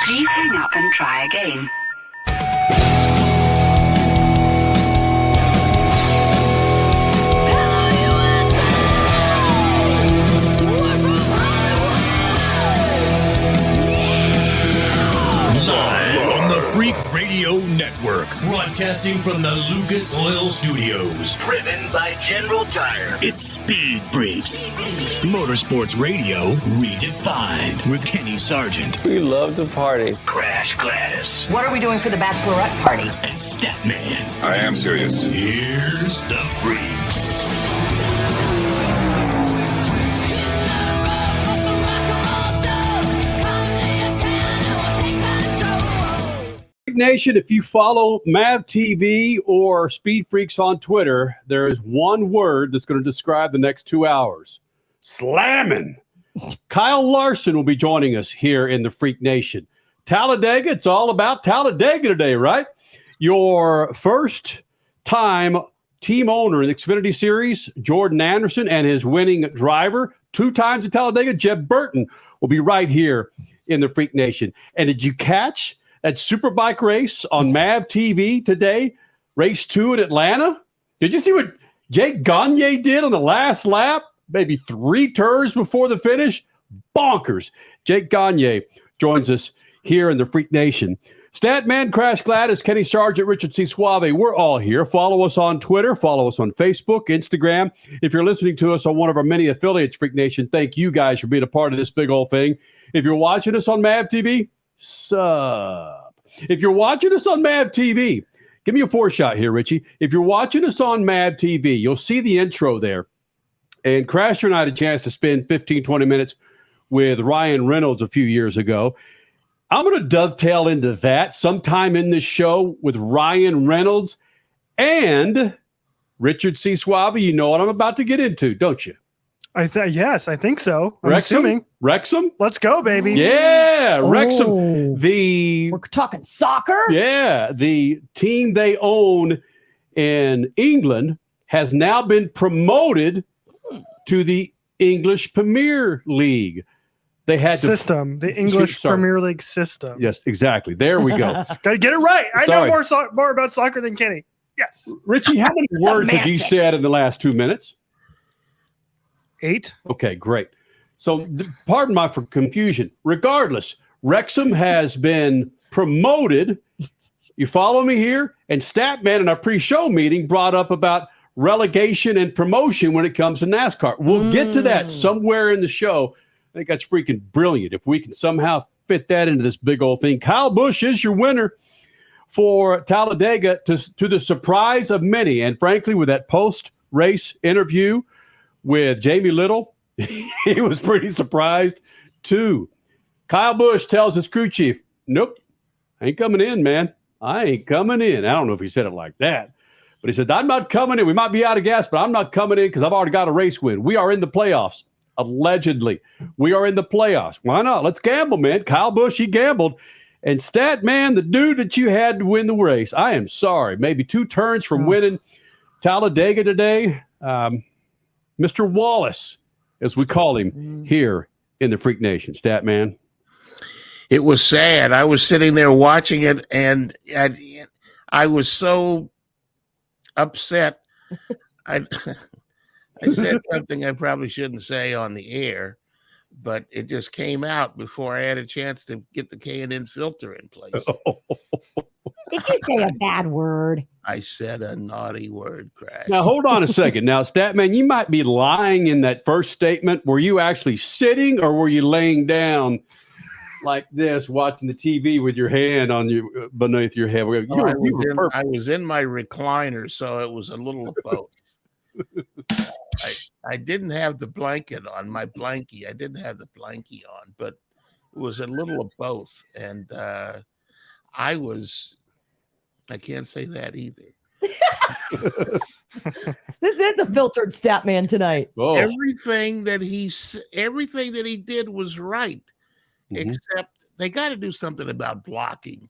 Please hang up and try again. Freak Radio Network, broadcasting from the Lucas Oil Studios. Driven by General Tire. It's Speed Freaks. Motorsports Radio redefined with Kenny Sargent. We love to party. Crash Gladys. What are we doing for the bachelorette party? And Statman. I am serious. Here's the Freaks. Nation, if you follow Mav TV or Speed Freaks on Twitter, there is one word that's going to describe the next 2 hours. Slamming. Kyle Larson will be joining us here in the Freak Nation. Talladega, it's all about Talladega today, right? Your first time team owner in the Xfinity Series, Jordan Anderson, and his winning driver, 2 times at Talladega, Jeb Burton, will be right here in the Freak Nation. And did you catch that Superbike race on Mav TV today, race 2 at Atlanta? Did you see what Jake Gagne did on the last lap? Maybe 3 turns before the finish? Bonkers. Jake Gagne joins us here in the Freak Nation. Statman, Crash Gladys, Kenny Sargent, Richard C. Suave, we're all here. Follow us on Twitter. Follow us on Facebook, Instagram. If you're listening to us on one of our many affiliates, Freak Nation, thank you guys for being a part of this big old thing. If you're watching us on Mav TV, sub. If you're watching us on Mav TV, give me a 4-shot here, Richie. If you're watching us on Mav TV, you'll see the intro there. And Crasher and I had a chance to spend 15, 20 minutes with Ryan Reynolds a few years ago. I'm going to dovetail into that sometime in this show with Ryan Reynolds and Richard C. Suave. You know what I'm about to get into, don't you? Yes, I think so. I'm Wrexham? assuming. Wrexham? Let's go, baby. Yeah, Wrexham. Oh. We're talking soccer? Yeah, the team they own in England has now been promoted to the English Premier League. They had the English Premier League system. Yes, exactly. There we go. Gotta get it right. I know more about soccer than Kenny. Yes. Richie, how many words have you said in the last 2 minutes? 8. Okay, great. So pardon my confusion. Regardless, Wrexham has been promoted. You follow me here? And Statman in our pre-show meeting brought up about relegation and promotion when it comes to NASCAR. We'll get to that somewhere in the show. I think that's freaking brilliant. If we can somehow fit that into this big old thing. Kyle Busch is your winner for Talladega to the surprise of many. And frankly, with that post-race interview with Jamie Little, he was pretty surprised too. Kyle Busch tells his crew chief, nope, I ain't coming in, man. I ain't coming in. I don't know if he said it like that, but he said, I'm not coming in. We might be out of gas, but I'm not coming in because I've already got a race win. We are in the playoffs. Allegedly. We are in the playoffs. Why not? Let's gamble, man. Kyle Busch, he gambled. And Statman, the dude that you had to win the race, I am sorry. Maybe 2 turns from winning Talladega today. Mr. Wallace, as we call him here in the Freak Nation. Statman. It was sad. I was sitting there watching it, and I was so upset. I said something I probably shouldn't say on the air, but it just came out before I had a chance to get the K&N filter in place. Did you say a bad word? I said a naughty word, Crash. Now, hold on a second. Now, Statman, you might be lying in that first statement. Were you actually sitting or were you laying down like this, watching the TV with your hand on you beneath your head? I was in my recliner, so it was a little of both. I didn't have the blanket on, my blankie. I didn't have the blankie on, but it was a little of both. And I can't say that either. This is a filtered Statman tonight. Oh. Everything that he did was right, except they got to do something about blocking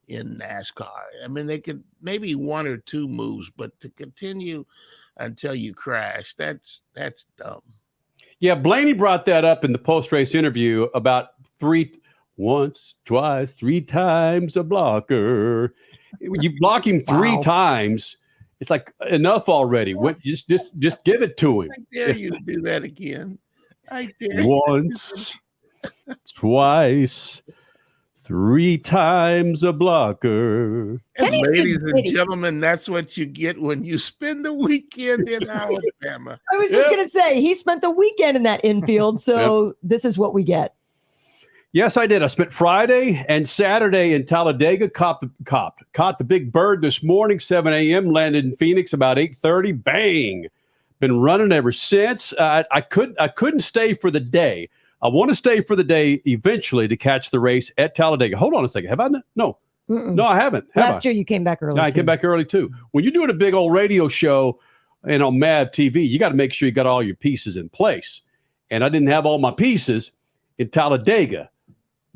in NASCAR. I mean, they could maybe 1 or 2 moves, but to continue until you crash, that's dumb. Yeah, Blaney brought that up in the post-race interview about once, twice, 3 times a blocker. You block him 3 times, it's like enough already. Just give it to him. I dare you to do that again. I dare you. Once, twice, 3 times a blocker. And ladies and gentlemen, that's what you get when you spend the weekend in Alabama. I was just going to say, he spent the weekend in that infield, so this is what we get. Yes, I did. I spent Friday and Saturday in Talladega, caught the big bird this morning, 7 a.m., landed in Phoenix about 8:30. Bang! Been running ever since. I couldn't stay for the day. I want to stay for the day eventually to catch the race at Talladega. Hold on a second. Have I? No. No, I haven't. Last year you came back early. No, I came back early too. When you're doing a big old radio show and on MAV TV, you got to make sure you got all your pieces in place. And I didn't have all my pieces in Talladega.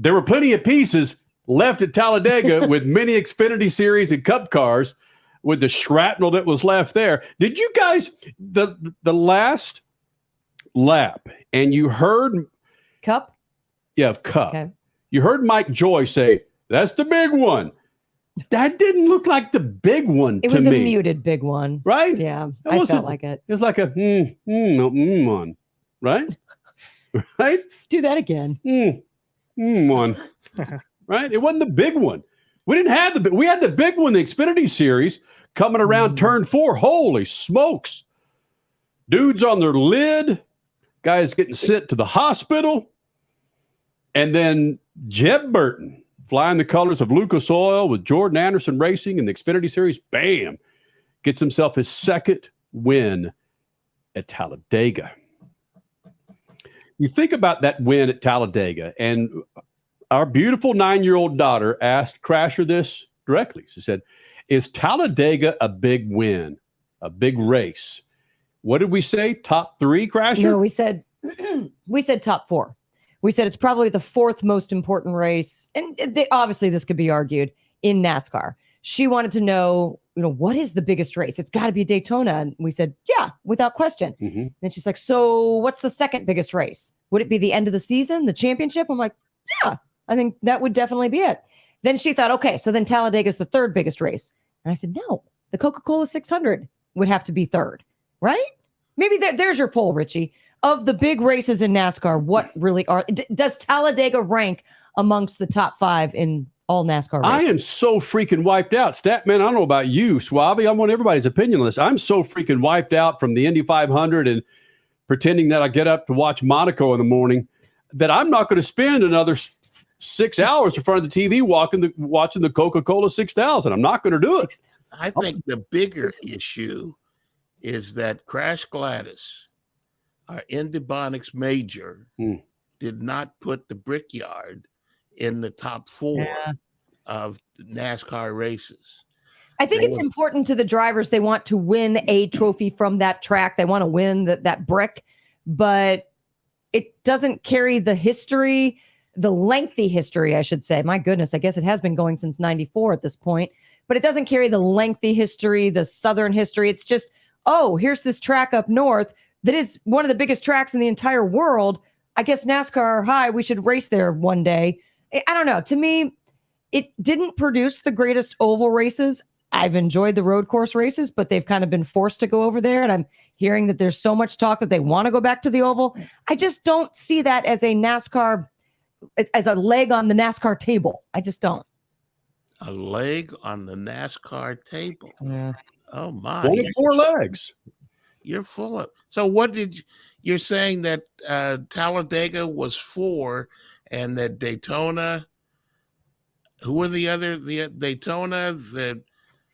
There were plenty of pieces left at Talladega with many Xfinity Series and Cup cars with the shrapnel that was left there. Did you guys, the last lap, and you heard... Cup? Yeah, Cup. Okay. You heard Mike Joy say, that's the big one. That didn't look like the big one to me. It was a muted big one. Right? Yeah, I felt like it. It was like a one, right? Right? Do that again. One. Right? It wasn't the big one. We didn't have we had the big one, the Xfinity Series, coming around turn 4. Holy smokes. Dudes on their lid. Guys getting sent to the hospital. And then Jeb Burton flying the colors of Lucas Oil with Jordan Anderson Racing in the Xfinity Series. Bam. Gets himself his second win at Talladega. You think about that win at Talladega, and our beautiful 9-year-old daughter asked Crasher this directly. She said, is Talladega a big win, a big race? What did we say? Top 3, Crasher? No, we said top 4. We said it's probably the 4th most important race. And obviously this could be argued in NASCAR. She wanted to know, what is the biggest race? It's got to be Daytona. And we said, yeah, without question. Mm-hmm. And she's like, so what's the second biggest race? Would it be the end of the season, the championship? I'm like, yeah, I think that would definitely be it. Then she thought, okay, so then Talladega is the 3rd biggest race. And I said, no, the Coca-Cola 600 would have to be 3rd, right? Maybe there's your poll, Richie. Of the big races in NASCAR, what really are... does Talladega rank amongst the top 5 in all NASCAR races? I am so freaking wiped out. Statman, I don't know about you, Suave. I want everybody's opinion on this. I'm so freaking wiped out from the Indy 500 and pretending that I get up to watch Monaco in the morning that I'm not going to spend another 6 hours in front of the TV watching the Coca-Cola 6000. I'm not going to do it. I think the bigger issue is that Crash Gladys, our Endybonics major, did not put the Brickyard in the top 4 of NASCAR races. I think it's important to the drivers. They want to win a trophy from that track. They want to win that brick, but it doesn't carry the history, the lengthy history, I should say. My goodness, I guess it has been going since 94 at this point, but it doesn't carry the lengthy history, the Southern history. It's just, here's this track up north that is one of the biggest tracks in the entire world. I guess NASCAR, we should race there one day. I don't know. To me, it didn't produce the greatest oval races. I've enjoyed the road course races, but they've kind of been forced to go over there. And I'm hearing that there's so much talk that they want to go back to the oval. I just don't see that as a NASCAR, as a leg on the NASCAR table. I just don't. A leg on the NASCAR table. Yeah. Oh my. 1 of 4 legs. You're full of. So what you're saying that Talladega was 4 and that Daytona, who were the Daytona, the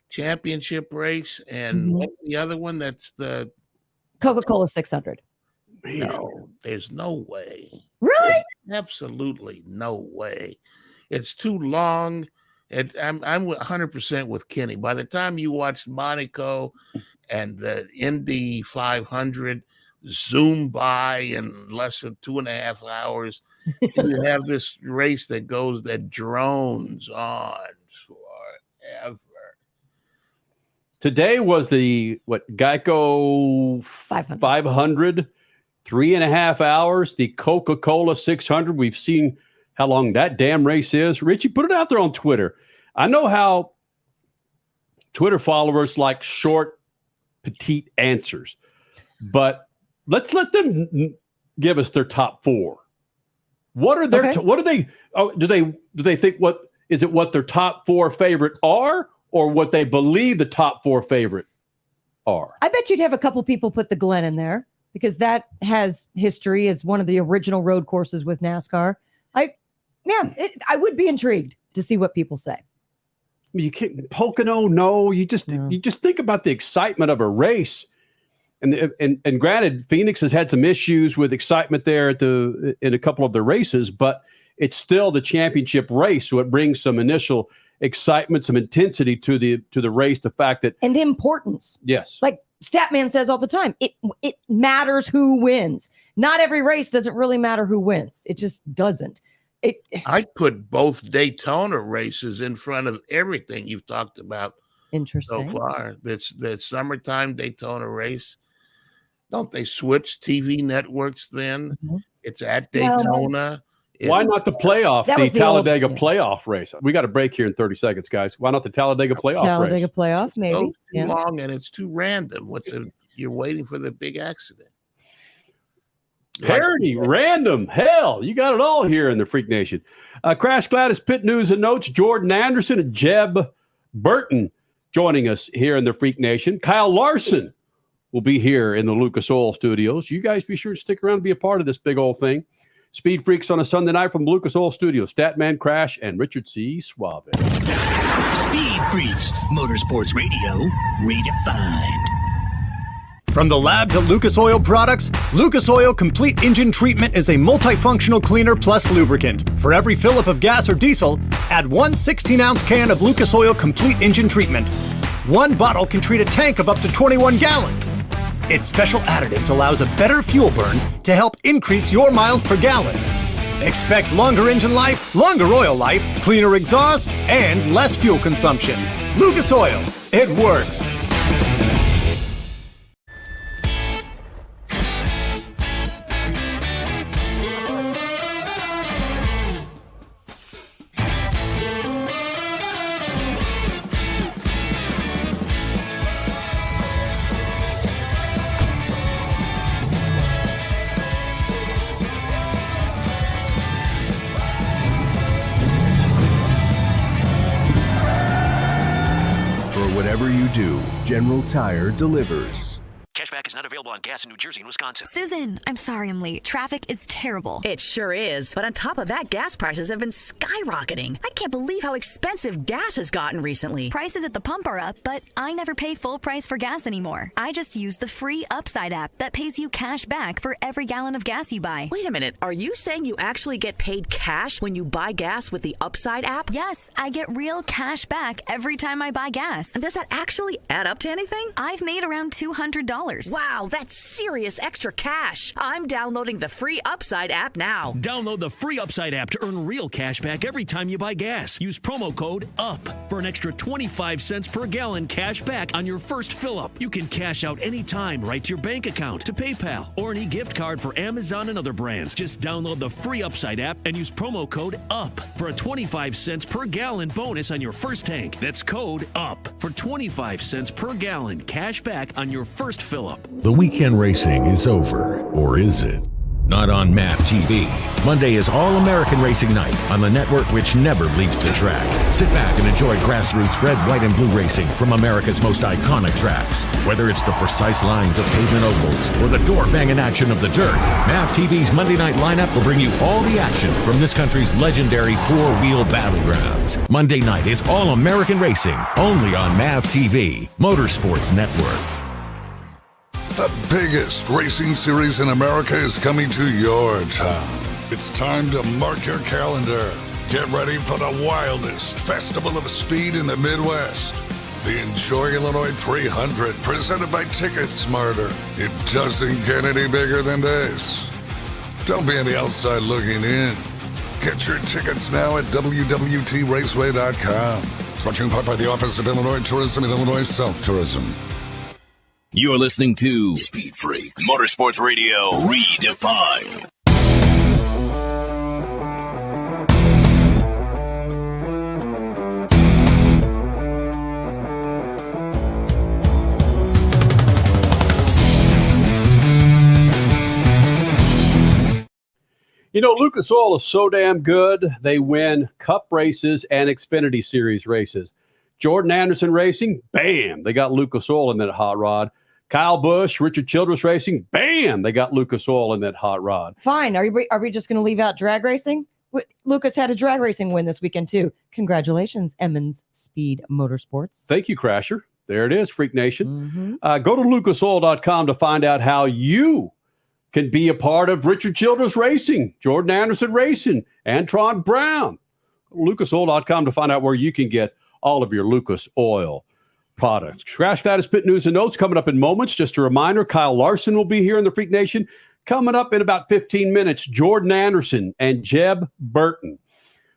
championship race, and what's the other one? That's the Coca-Cola 600. No, there's no way. Really? Absolutely no way. It's too long. I'm 100% with Kenny. By the time you watch Monaco and the Indy 500 zoom by in less than 2.5 hours, you have this race that drones on forever. Today was the Geico 500, 3.5 hours. The Coca-Cola 600. We've seen how long that damn race is. Richie, put it out there on Twitter. I know how Twitter followers like short, petite answers, but let's let them give us their top 4. What are their? Okay. What are they? Oh, do they think what is it? What their top 4 favorite are, or what they believe the top 4 favorite are? I bet you'd have a couple people put the Glen in there because that has history as one of the original road courses with NASCAR. I would be intrigued to see what people say. You can't Pocono. No, you just think about the excitement of a race, and granted, Phoenix has had some issues with excitement there in a couple of the races, but it's still the championship race, so it brings some initial excitement, some intensity to the race. The fact that and importance, yes, like Statman says all the time, it matters who wins. Not every race doesn't really matter who wins. It just doesn't. I put both Daytona races in front of everything you've talked about so far. That summertime Daytona race. Don't they switch TV networks then? Mm-hmm. It's at Daytona. Why not the playoff, the Talladega playoff race? We got a break here in 30 seconds, guys. Why not the Talladega playoff race? Talladega playoff, maybe. Too long and it's too random. You're waiting for the big accident. Parody, random, hell, you got it all here in the Freak Nation. Crash Gladys Pit News and Notes, Jordan Anderson and Jeb Burton joining us here in the Freak Nation. Kyle Larson will be here in the Lucas Oil Studios. You guys be sure to stick around and be a part of this big old thing. Speed Freaks on a Sunday night from Lucas Oil Studios. Statman, Crash, and Richard C. Suave. Speed Freaks, Motorsports Radio, redefined. From the labs at Lucas Oil Products, Lucas Oil Complete Engine Treatment is a multifunctional cleaner plus lubricant. For every fill-up of gas or diesel, add 1 16-ounce can of Lucas Oil Complete Engine Treatment. 1 bottle can treat a tank of up to 21 gallons. Its special additives allows a better fuel burn to help increase your miles per gallon. Expect longer engine life, longer oil life, cleaner exhaust, and less fuel consumption. Lucas Oil, it works. Whatever you do, General Tire delivers. Cashback is not available on gas in New Jersey and Wisconsin. Susan, I'm sorry I'm late. Traffic is terrible. It sure is. But on top of that, gas prices have been skyrocketing. I can't believe how expensive gas has gotten recently. Prices at the pump are up, but I never pay full price for gas anymore. I just use the free Upside app that pays you cash back for every gallon of gas you buy. Wait a minute. Are you saying you actually get paid cash when you buy gas with the Upside app? Yes, I get real cash back every time I buy gas. And does that actually add up to anything? I've made around $200. Wow, that's serious extra cash. I'm downloading the free Upside app now. Download the free Upside app to earn real cash back every time you buy gas. Use promo code UP for an extra 25 cents per gallon cash back on your first fill-up. You can cash out anytime right to your bank account, to PayPal, or an e-gift card for Amazon and other brands. Just download the free Upside app and use promo code UP for a 25 cents per gallon bonus on your first tank. That's code UP for 25 cents per gallon cash back on your first fill-up. The weekend racing is over, or is it? Not on MAP TV. Monday is All-American Racing Night on the network which never leaves the track. Sit back and enjoy grassroots red, white, and blue racing from America's most iconic tracks. Whether it's the precise lines of pavement ovals or the door-banging action of the dirt, MAP TV's Monday night lineup will bring you all the action from this country's legendary four-wheel battlegrounds. Monday night is All-American Racing, only on MAP TV, Motorsports Network. The biggest racing series in America is coming to your town. It's time to mark your calendar. Get ready for the wildest festival of speed in the Midwest. The Enjoy Illinois 300, presented by Ticket Smarter. It doesn't get any bigger than this. Don't be on the outside looking in. Get your tickets now at www.raceway.com. Brought to you in part by the Office of Illinois Tourism and Illinois South Tourism. You're listening to Speed Freaks, Motorsports Radio, redefined. You know, Lucas Oil is so damn good, they win Cup races and Xfinity Series races. Jordan Anderson Racing, bam, they got Lucas Oil in that hot rod. Kyle Busch, Richard Childress Racing, bam, they got Lucas Oil in that hot rod. Fine. Are we just going to leave out drag racing? Lucas had a drag racing win this weekend, too. Congratulations, Emmons Speed Motorsports. Thank you, Crasher. There it is, Freak Nation. Go to lucasoil.com to find out how you can be a part of Richard Childress Racing, Jordan Anderson Racing, and Tron Brown. lucasoil.com to find out where you can get all of your Lucas Oil products. Crash Gladys Pit News and Notes coming up in moments. Just a reminder, Kyle Larson will be here in the Freak Nation. Coming up in about 15 minutes, Jordan Anderson and Jeb Burton,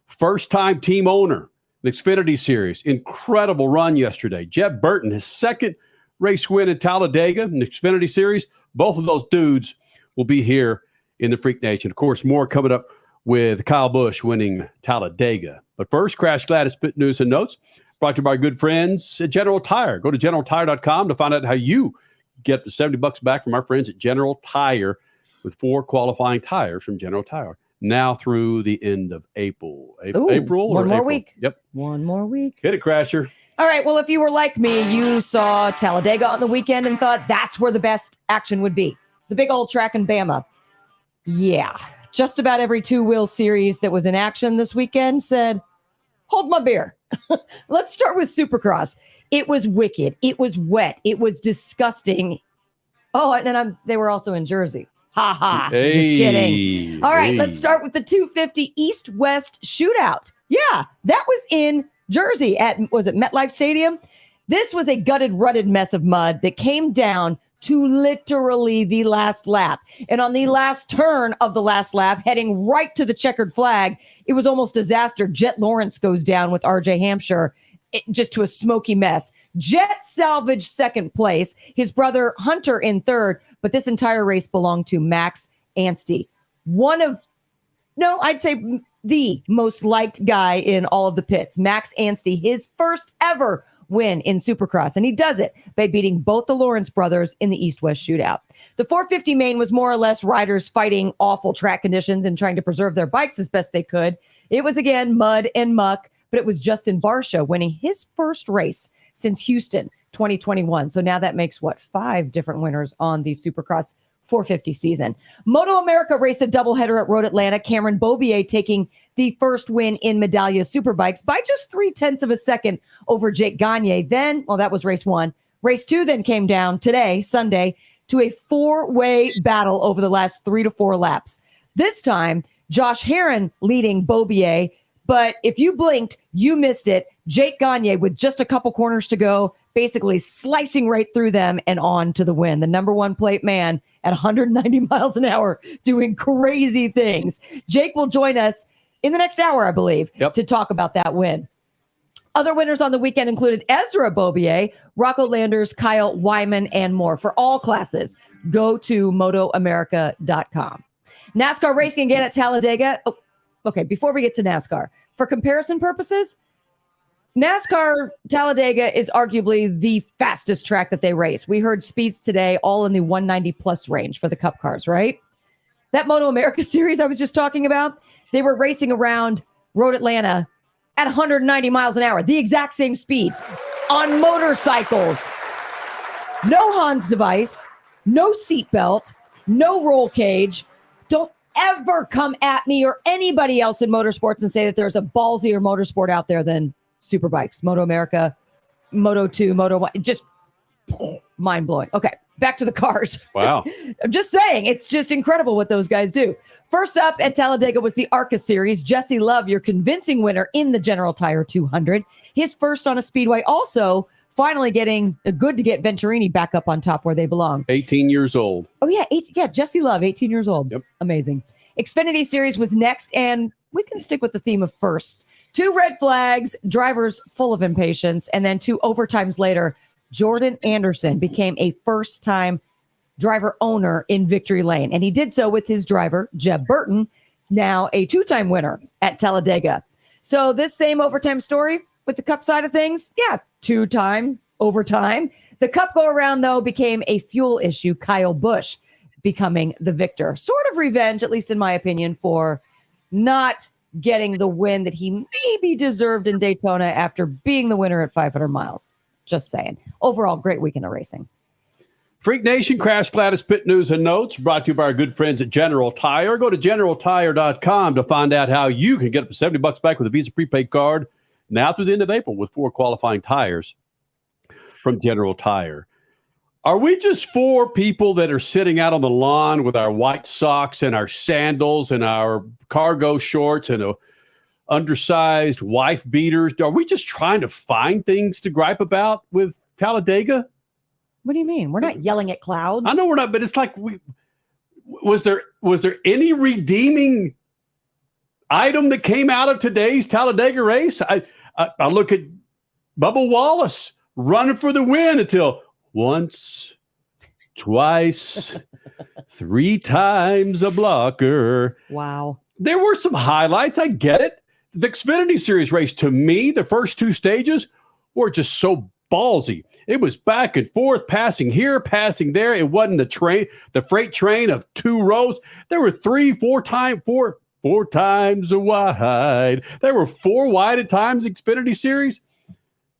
first-time team owner, the Xfinity Series. Incredible run yesterday. Jeb Burton, his second race win at Talladega in the Xfinity Series. Both of those dudes will be here in the Freak Nation. Of course, more coming up with Kyle Busch winning Talladega. But first, Crash Gladys Pit News and Notes, brought to you by our good friends at General Tire. Go to generaltire.com to find out how you get the $70 back from our friends at General Tire, with 4 qualifying tires from General Tire now through the end of April. One more week. Yep. One more week. Hit it, Crasher. All right. Well, if you were like me, you saw Talladega on the weekend and thought that's where the best action would be. The big old track in Bama. Yeah. Just about every two-wheel series that was in action this weekend said, hold my beer. Let's start with Supercross. It was wicked. It was wet. It was disgusting. Oh, and then they were also in Jersey. Ha ha. Hey, just kidding. All right, hey. let's start with the 250 East-West shootout. Yeah, that was in Jersey was it MetLife Stadium? This was a gutted, rutted mess of mud that came down to literally the last lap. And on the last turn of the last lap, heading right to the checkered flag, it was almost disaster. Jet Lawrence goes down with RJ Hampshire. Just to a smoky mess. Jet salvaged second place, his brother Hunter in third, but this entire race belonged to Max Anstey. I'd say the most liked guy in all of the pits. Max Anstey, his first ever win in Supercross, and he does it by beating both the Lawrence brothers in the East-West shootout. The 450 main was more or less riders fighting awful track conditions and trying to preserve their bikes as best they could. It was, again, mud and muck, but it was Justin Barcia winning his first race since Houston 2021. So now that makes, 5 different winners on the Supercross 450 season. MotoAmerica raced a doubleheader at Road Atlanta. Cameron Beaubier taking the first win in Medallia Superbikes by just 0.3 of a second over Jake Gagne. Then, that was race 1. Race 2 then came down today, Sunday, to a 4-way battle over the last 3 to 4 laps. This time, Josh Herron leading Beaubier. But if you blinked, you missed it. Jake Gagne, with just a couple corners to go, basically slicing right through them and on to the win. The number 1 plate man at 190 miles an hour doing crazy things. Jake will join us in the next hour, I believe, to talk about that win. Other winners on the weekend included Ezra Beaubier, Rocco Landers, Kyle Wyman, and more. For all classes, go to MotoAmerica.com. NASCAR racing again at Talladega. Okay, before we get to NASCAR, for comparison purposes, NASCAR Talladega is arguably the fastest track that they race. We heard speeds today all in the 190 plus range for the Cup cars, right? That MotoAmerica series I was just talking about, they were racing around Road Atlanta at 190 miles an hour, the exact same speed on motorcycles. No Hans device, no seatbelt, no roll cage. Don't ever come at me or anybody else in motorsports and say that there's a ballsier motorsport out there than Superbikes, MotoAmerica, Moto2, Moto1, just mind-blowing. Okay, back to the cars. Wow. I'm just saying, it's just incredible what those guys do. First up at Talladega was the ARCA Series. Jesse Love, your convincing winner in the General Tire 200. His first on a speedway, also finally getting good to get Venturini back up on top where they belong. 18 years old. Oh, yeah, Jesse Love, 18 years old. Yep. Amazing. Xfinity Series was next, and we can stick with the theme of firsts. 2 red flags, drivers full of impatience, and then 2 overtimes later, Jordan Anderson became a first-time driver owner in victory lane, and he did so with his driver, Jeb Burton, now a 2-time winner at Talladega. So this same overtime story with the Cup side of things, 2-time overtime. The Cup go-around, though, became a fuel issue. Kyle Busch becoming the victor. Sort of revenge, at least in my opinion, for not getting the win that he maybe deserved in Daytona after being the winner at 500 miles. Just saying. Overall, great weekend of racing. Freak Nation, Crash Gladys Pit News and Notes brought to you by our good friends at General Tire. Go to generaltire.com to find out how you can get up to $70 back with a Visa prepaid card now through the end of April with 4 qualifying tires from General Tire. Are we just 4 people that are sitting out on the lawn with our white socks and our sandals and our cargo shorts and a undersized wife beaters? Are we just trying to find things to gripe about with Talladega? What do you mean? We're not yelling at clouds. I know we're not, but it's like was there any redeeming item that came out of today's Talladega race? I look at Bubba Wallace running for the win until once, twice, 3 times a blocker. Wow. There were some highlights. I get it. The Xfinity Series race, to me, the first 2 stages were just so ballsy. It was back and forth, passing here, passing there. It wasn't the freight train of 2 rows. There were 4 times a wide. There were 4 wide at times, Xfinity Series.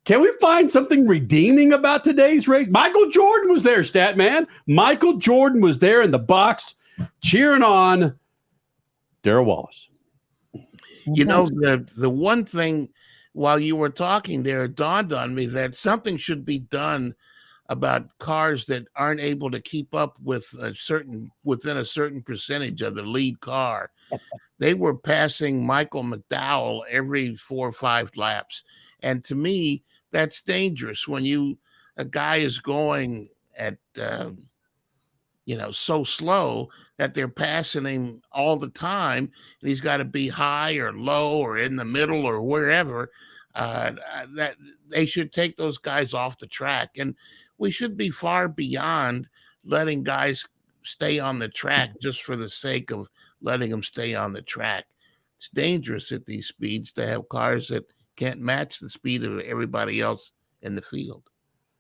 Can we find something redeeming about today's race? Michael Jordan was there, stat man. Michael Jordan was there in the box cheering on Darrell Wallace. You know, the one thing while you were talking there, it dawned on me that something should be done about cars that aren't able to keep up with within a certain percentage of the lead car. They were passing Michael McDowell every 4 or 5 laps. And to me, that's dangerous when a guy is going at, so slow that they're passing him all the time. And he's got to be high or low or in the middle or wherever. That they should take those guys off the track. And we should be far beyond letting guys stay on the track just for the sake of letting them stay on the track. It's dangerous at these speeds to have cars that can't match the speed of everybody else in the field.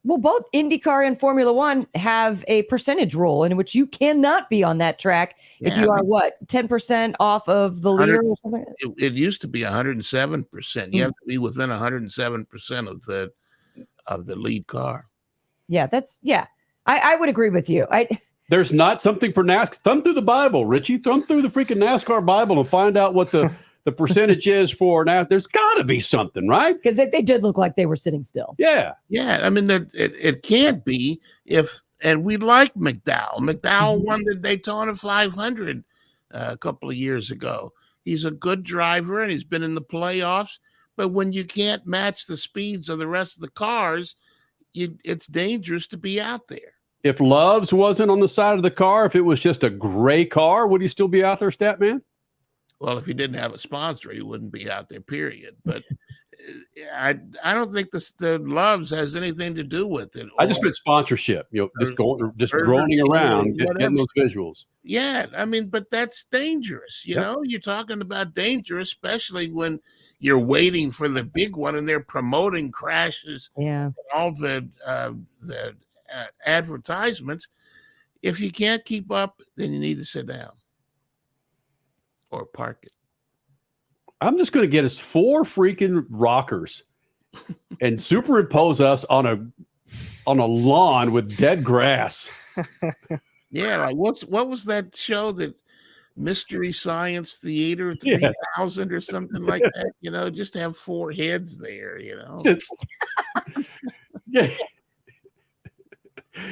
Well, both IndyCar and Formula One have a percentage rule in which you cannot be on that track if you are 10% off of the leader or something. It used to be 107%. You have to be within 107% of the lead car. Yeah, I would agree with you. There's not something for NASCAR. Thumb through the Bible, Richie. Thumb through the freaking NASCAR Bible and find out what the percentage is for now. There's got to be something, right? Because they did look like they were sitting still. Yeah. Yeah. I mean, it can't be and we like McDowell. McDowell won the Daytona 500 a couple of years ago. He's a good driver and he's been in the playoffs. But when you can't match the speeds of the rest of the cars, it's dangerous to be out there. If Loves wasn't on the side of the car, if it was just a gray car, would he still be out there, Statman? Well, if he didn't have a sponsor, he wouldn't be out there, period. But I don't think the Loves has anything to do with it. I just meant sponsorship, just droning around, getting those visuals. Yeah, I mean, but that's dangerous. You know, you're talking about danger, especially when you're waiting for the big one and they're promoting crashes. Yeah, all the advertisements. If you can't keep up, then you need to sit down or park it. I'm just going to get us 4 freaking rockers and superimpose us on a lawn with dead grass. Yeah, like what was that show, that Mystery Science Theater 3000 or something like that? Just have 4 heads there. Yeah.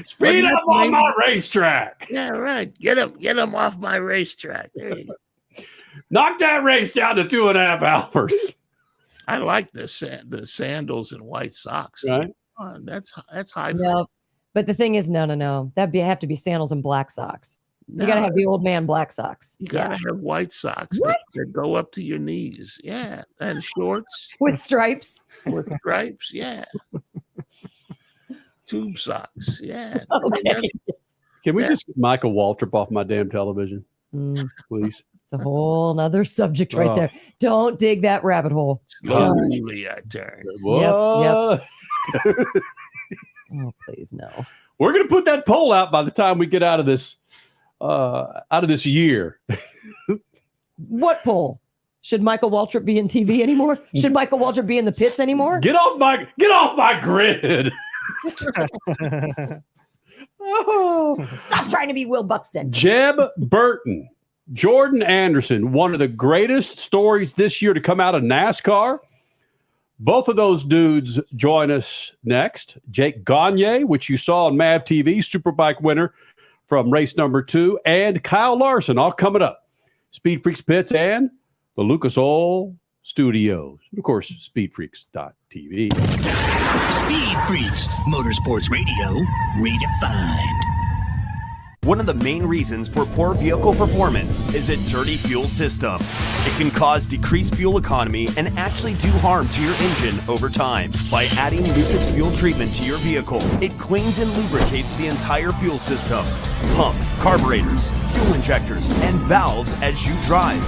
Speed up on my racetrack. Yeah, right. Get them off my racetrack. There you go. Knock that race down to 2.5 hours. I like the sandals and white socks. Right. That's high. No, but the thing is, no. That'd have to be sandals and black socks. No, you got to have the old man black socks. You got to have white socks that go up to your knees. Yeah. And shorts. With stripes. Yeah. Tube socks. Yeah. Okay. Can we just get Michael Waltrip off my damn television? Please. It's a whole nother subject right there. Don't dig that rabbit hole. Slowly I turn. Oh, please, no. We're going to put that poll out by the time we get out of this out of this year. What poll? Should Michael Waltrip be in TV anymore? Should Michael Waltrip be in the pits anymore? Get off my grid. Oh. Stop trying to be Will Buxton. Jeb Burton, Jordan Anderson, one of the greatest stories this year to come out of NASCAR. Both of those dudes join us next. Jake Gagne, which you saw on MAV TV, Superbike winner from race number 2, and Kyle Larson, all coming up. Speed Freaks Pits and the Lucas Oil Studios. And of course, speedfreaks.tv. Speed Freaks, Motorsports Radio, redefined. One of the main reasons for poor vehicle performance is a dirty fuel system. It can cause decreased fuel economy and actually do harm to your engine over time. By adding Lucas fuel treatment to your vehicle, it cleans and lubricates the entire fuel system. Pump, carburetors, fuel injectors, and valves as you drive.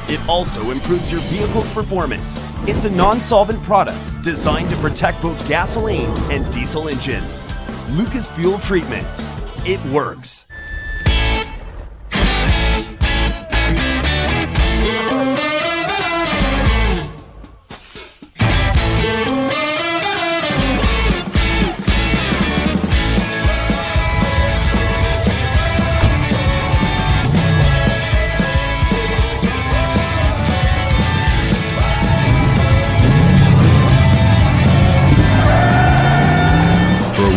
It also improves your vehicle's performance. It's a non-solvent product designed to protect both gasoline and diesel engines. Lucas Fuel Treatment. It works.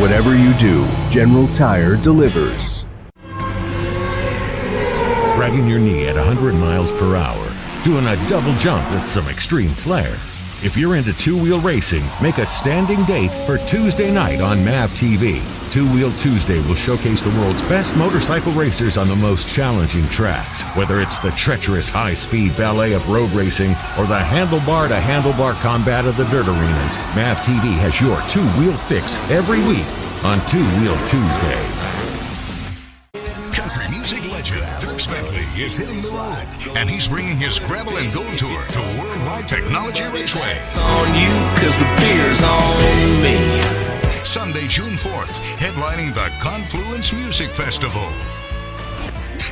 Whatever you do, General Tire delivers. Dragging your knee at 100 miles per hour, doing a double jump with some extreme flair. If you're into two-wheel racing, make a standing date for Tuesday night on MAV TV. Two-Wheel Tuesday will showcase the world's best motorcycle racers on the most challenging tracks. Whether it's the treacherous high-speed ballet of road racing or the handlebar-to-handlebar combat of the dirt arenas, MAV TV has your two-wheel fix every week on Two-Wheel Tuesday. Country music legend Dirk Bentley is hitting the road, and he's bringing his Gravel and Gold Tour to Worldwide Technology Raceway. It's on you, cause the beer's on me. Sunday, June 4th, headlining the Confluence Music Festival.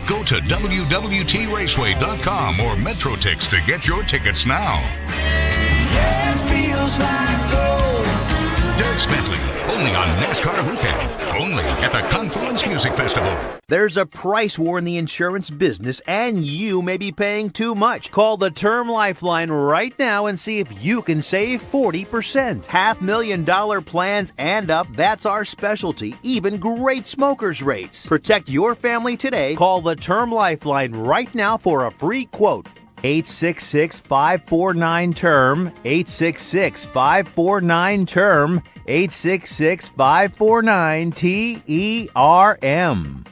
Go to www.traceway.com or MetroTix to get your tickets now. Yeah, it feels like gold. Dirk Bentley, only on NASCAR Weekend, only at the Confluence Music Festival. There's a price war in the insurance business, and you may be paying too much. Call the Term Lifeline right now and see if you can save 40%. $500,000 plans and up, that's our specialty. Even great smokers rates. Protect your family today. Call the Term Lifeline right now for a free quote. 866-549-TERM, 866-549-TERM, 866-549-TERM.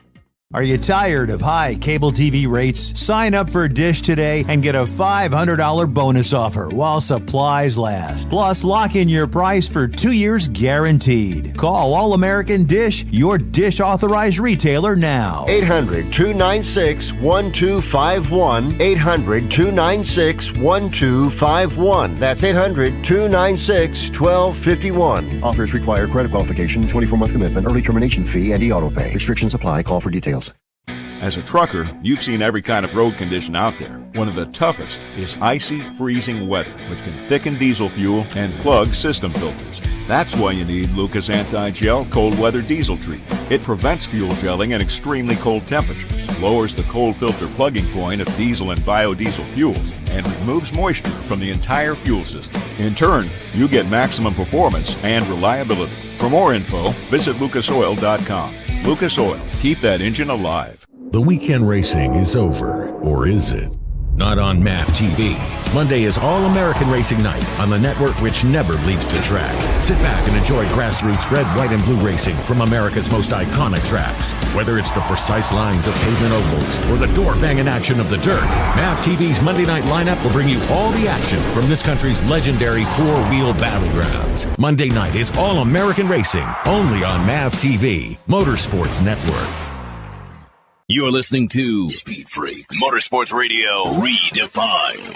Are you tired of high cable TV rates? Sign up for Dish today and get a $500 bonus offer while supplies last. Plus, lock in your price for 2 years guaranteed. Call All-American Dish, your Dish authorized retailer now. 800-296-1251. 800-296-1251. That's 800-296-1251. Offers require credit qualification, 24-month commitment, early termination fee, and e-auto pay. Restrictions apply. Call for details. As a trucker, you've seen every kind of road condition out there. One of the toughest is icy, freezing weather, which can thicken diesel fuel and plug system filters. That's why you need Lucas Anti-Gel Cold Weather Diesel Treatment. It prevents fuel gelling at extremely cold temperatures, lowers the cold filter plugging point of diesel and biodiesel fuels, and removes moisture from the entire fuel system. In turn, you get maximum performance and reliability. For more info, visit lucasoil.com. Lucas Oil. Keep that engine alive. The weekend racing is over, or is it? Not on MAP TV. Monday is All-American Racing Night on the network which never leaves the track. Sit back and enjoy grassroots red, white, and blue racing from America's most iconic tracks. Whether it's the precise lines of pavement ovals or the door-banging action of the dirt, MAP TV's Monday night lineup will bring you all the action from this country's legendary four-wheel battlegrounds. Monday night is All-American Racing, only on MAP TV, Motorsports Network. You're listening to Speed Freaks, Motorsports Radio Redefined.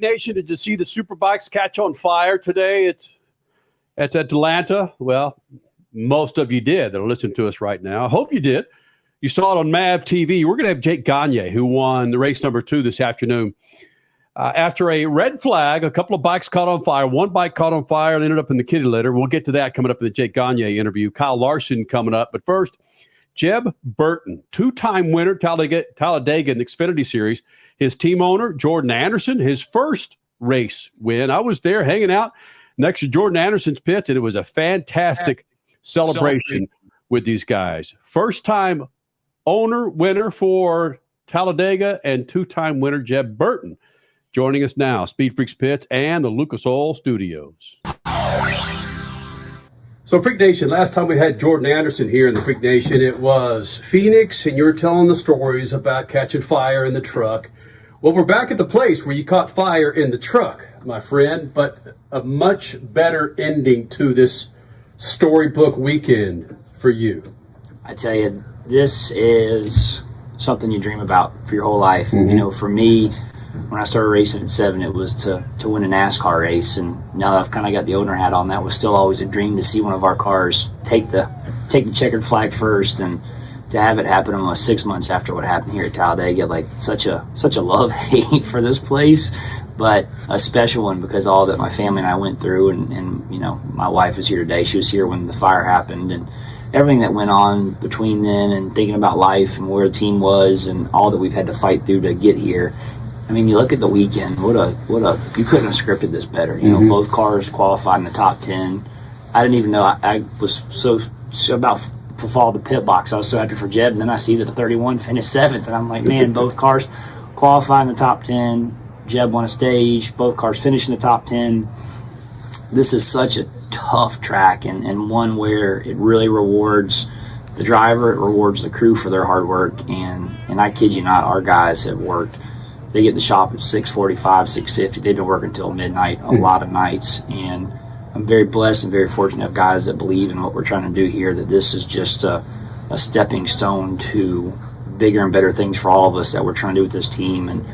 Freak Nation, did you see the Superbikes catch on fire today at Atlanta? Well, most of you did that are listening to us right now. I hope you did. You saw it on MAV TV. We're going to have Jake Gagne, who won the race number 2 this afternoon. After a red flag, a couple of bikes caught on fire. One bike caught on fire and ended up in the kitty litter. We'll get to that coming up in the Jake Gagne interview. Kyle Larson coming up. But first, Jeb Burton, 2-time winner, Talladega in the Xfinity Series. His team owner, Jordan Anderson, his first race win. I was there hanging out next to Jordan Anderson's pits, and it was a fantastic celebration with these guys. First-time owner, winner for Talladega, and 2-time winner, Jeb Burton. Joining us now, Speed Freaks Pits and the Lucas Oil Studios. So, Freak Nation, last time we had Jordan Anderson here in the Freak Nation, it was Phoenix, and you were telling the stories about catching fire in the truck. Well, we're back at the place where you caught fire in the truck, my friend, but a much better ending to this storybook weekend for you. I tell you, this is something you dream about for your whole life. You know, for me, when I started racing at 7, it was to win a NASCAR race, and now that I've kind of got the owner hat on, that was still always a dream to see one of our cars take the checkered flag first, and to have it happen almost 6 months after what happened here at Talladega, like such a love-hate for this place, but a special one because all that my family and I went through, and you know, my wife is here today. She was here when the fire happened, and everything that went on between then, and thinking about life and where the team was and all that we've had to fight through to get here. I mean, you look at the weekend, you couldn't have scripted this better. You know, both cars qualified in the top 10. I didn't even know, I was so about to fall to the pit box. I was so happy for Jeb, and then I see that the 31 finished 7th, and I'm like, man, both cars qualified in the top 10. Jeb won a stage, both cars finished in the top 10. This is such a tough track, and one where it really rewards the driver, it rewards the crew for their hard work, and I kid you not, our guys have worked. They get the shop at 6:45, 6:50. They've been working until midnight a lot of nights, and I'm very blessed and very fortunate to have guys that believe in what we're trying to do here, that this is just a stepping stone to bigger and better things for all of us that we're trying to do with this team. And,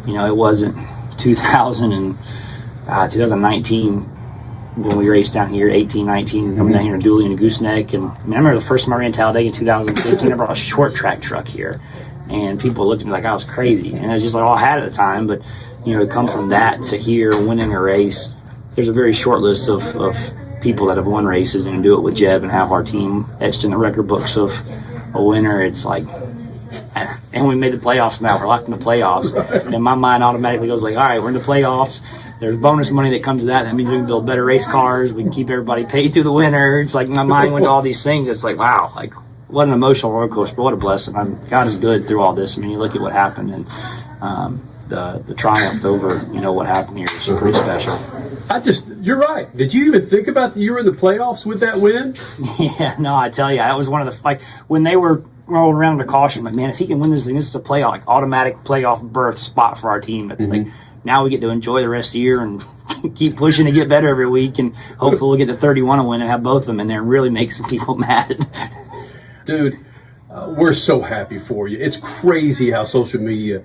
you know, it wasn't 2019 when we raced down here, 18, 19, coming down here in Dooley and Gooseneck. And I remember the first time I ran Talladega in 2015, I brought a short track truck here. And people looked at me like I was crazy. And it was just like all I had at the time. But, you know, to come from that to here winning a race, there's a very short list of people that have won races, and to do it with Jeb and have our team etched in the record books of a winner, it's like, and we made the playoffs now. We're locked in the playoffs. And my mind automatically goes like, all right, we're in the playoffs. There's bonus money that comes to that. That means we can build better race cars. We can keep everybody paid through the winter. It's like my mind went to all these things. It's like, wow, like what an emotional roller coaster, but what a blessing. God is good through all this. I mean, you look at what happened, and the triumph over, you know, what happened here is pretty special. You're right. Did you even think about that you were in the playoffs with that win? Yeah, no, I tell you, that was one of the, like, when they were rolling around the caution, like, man, if he can win this thing, this is a playoff, like, automatic playoff berth spot for our team. It's like, now we get to enjoy the rest of the year and keep pushing to get better every week, and hopefully we'll get to 31 and win and have both of them in there and really make some people mad. Dude, we're so happy for you. It's crazy how social media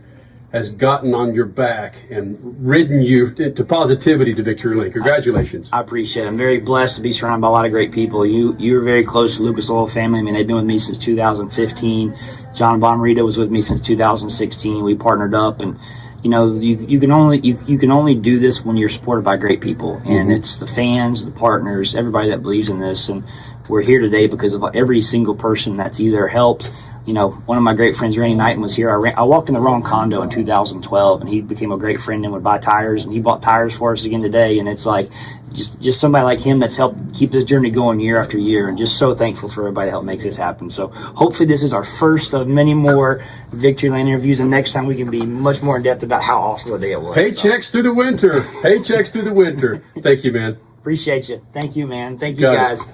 has gotten on your back and ridden you to positivity to victory lane. Congratulations. I appreciate it. I'm very blessed to be surrounded by a lot of great people. You're very close to Lucas Oil family. I mean, they've been with me since 2015. John Bomarito was with me since 2016. We partnered up, and you know, you can only do this when you're supported by great people, and it's the fans, the partners, everybody that believes in this. And we're here today because of every single person that's either helped. You know, one of my great friends, Randy Knighton, was here. I walked in the wrong condo in 2012, and he became a great friend and would buy tires, and he bought tires for us again today. And it's like just somebody like him that's helped keep this journey going year after year, and just so thankful for everybody that helped make this happen. So hopefully this is our first of many more Victory Lane interviews, and next time we can be much more in depth about how awesome the day it was. Paychecks through the winter. Paychecks through the winter. Thank you, man. Appreciate you. Thank you, man. Thank you, guys.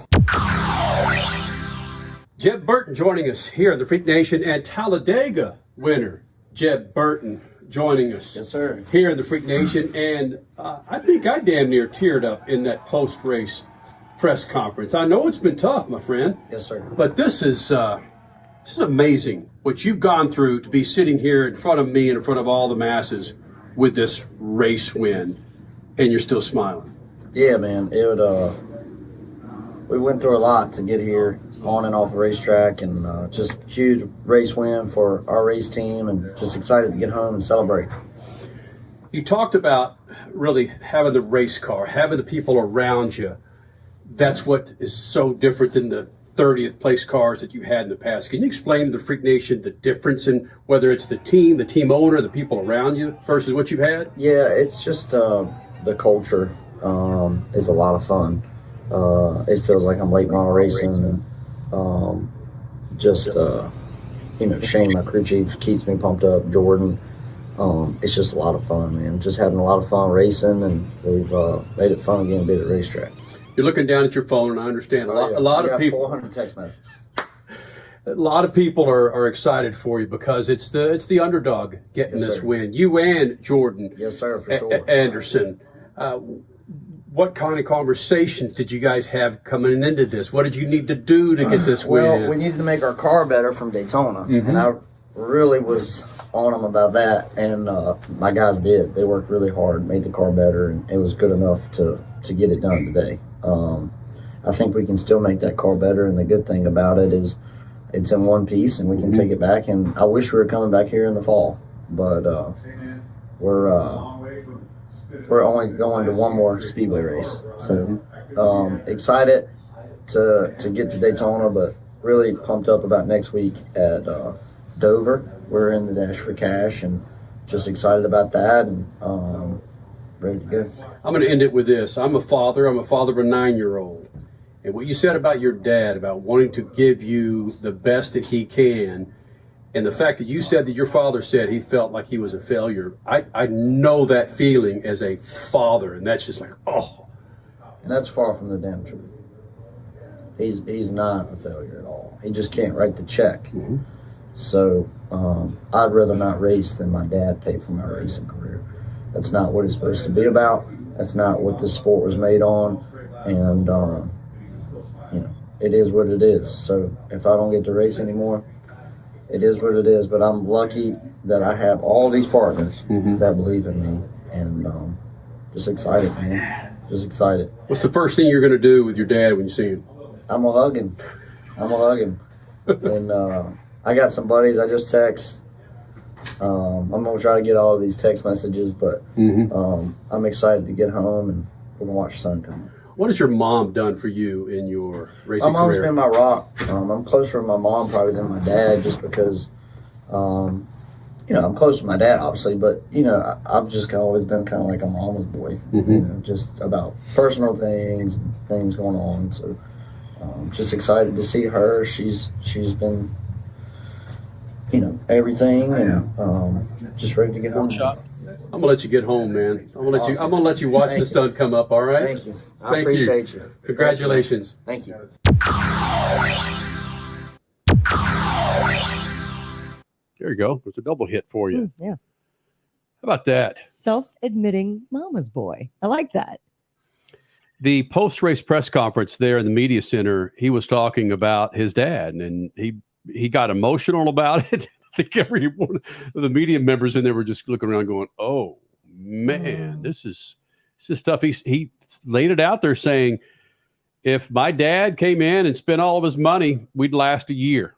Jeb Burton joining us here in the Freak Nation, and Talladega winner Jeb Burton joining us. Yes, sir. Here in the Freak Nation, and I think I damn near teared up in that post-race press conference. I know it's been tough, my friend. Yes, sir. But this is amazing what you've gone through to be sitting here in front of me and in front of all the masses with this race win, and you're still smiling? Yeah, man. We went through a lot to get here on and off the racetrack, and just huge race win for our race team, and just excited to get home and celebrate. You talked about really having the race car, having the people around you. That's what is so different than the 30th place cars that you had in the past. Can you explain to the Freak Nation the difference in whether it's the team owner, the people around you versus what you've had? Yeah, it's just the culture is a lot of fun. It feels like I'm late model racing, and Shane, my crew chief, keeps me pumped up. Jordan, it's just a lot of fun, man. Just having a lot of fun racing, and we've made it fun again to be at the racetrack. You're looking down at your phone, and I understand a lot of people. 400 text messages. A lot of people are excited for you because it's the underdog getting this win. You and Jordan. Yes, sir, for sure. Anderson. What kind of conversations did you guys have coming into this? What did you need to do to get this win? Well, we needed to make our car better from Daytona, and I really was on them about that, and my guys did. They worked really hard, made the car better, and it was good enough to get it done today. I think we can still make that car better, and the good thing about it is it's in one piece, and we can take it back, and I wish we were coming back here in the fall, but we're only going to one more speedway race. So excited to get to Daytona, but really pumped up about next week at Dover. We're in the Dash for Cash, and just excited about that, and ready to go. I'm going to end it with this. I'm a father of a 9-year-old. And what you said about your dad, about wanting to give you the best that he can, and the fact that you said that your father said he felt like he was a failure, I know that feeling as a father, and that's just like, oh. And that's far from the damn truth. He's not a failure at all. He just can't write the check. So I'd rather not race than my dad pay for my racing career. That's not what it's supposed to be about. That's not what this sport was made on. And, it is what it is. So if I don't get to race anymore, it is what it is. But I'm lucky that I have all these partners that believe in me. And just excited, man. Just excited. What's the first thing you're going to do with your dad when you see him? I'm going to hug him. And I got some buddies I just text. I'm going to try to get all of these text messages, but I'm excited to get home, and we're going to watch the sun come up. What has your mom done for you in your racing career? My mom's been my rock. I'm closer to my mom probably than my dad, just because, I'm close to my dad, obviously, but, I've just always been kind of like a mama's boy, just about personal things and things going on. So just excited to see her. She's been, everything, and just ready to get home. I'm gonna let you get home, man. I'm gonna let you watch the sun come up. All right. Thank you. I appreciate you. Congratulations. Thank you. There you go. There's a double hit for you. Yeah. How about that? Self-admitting mama's boy. I like that. The post-race press conference there in the media center, he was talking about his dad, and he got emotional about it. I think every one of the media members in there were just looking around going, oh, man, this is stuff. He laid it out there saying, if my dad came in and spent all of his money, we'd last a year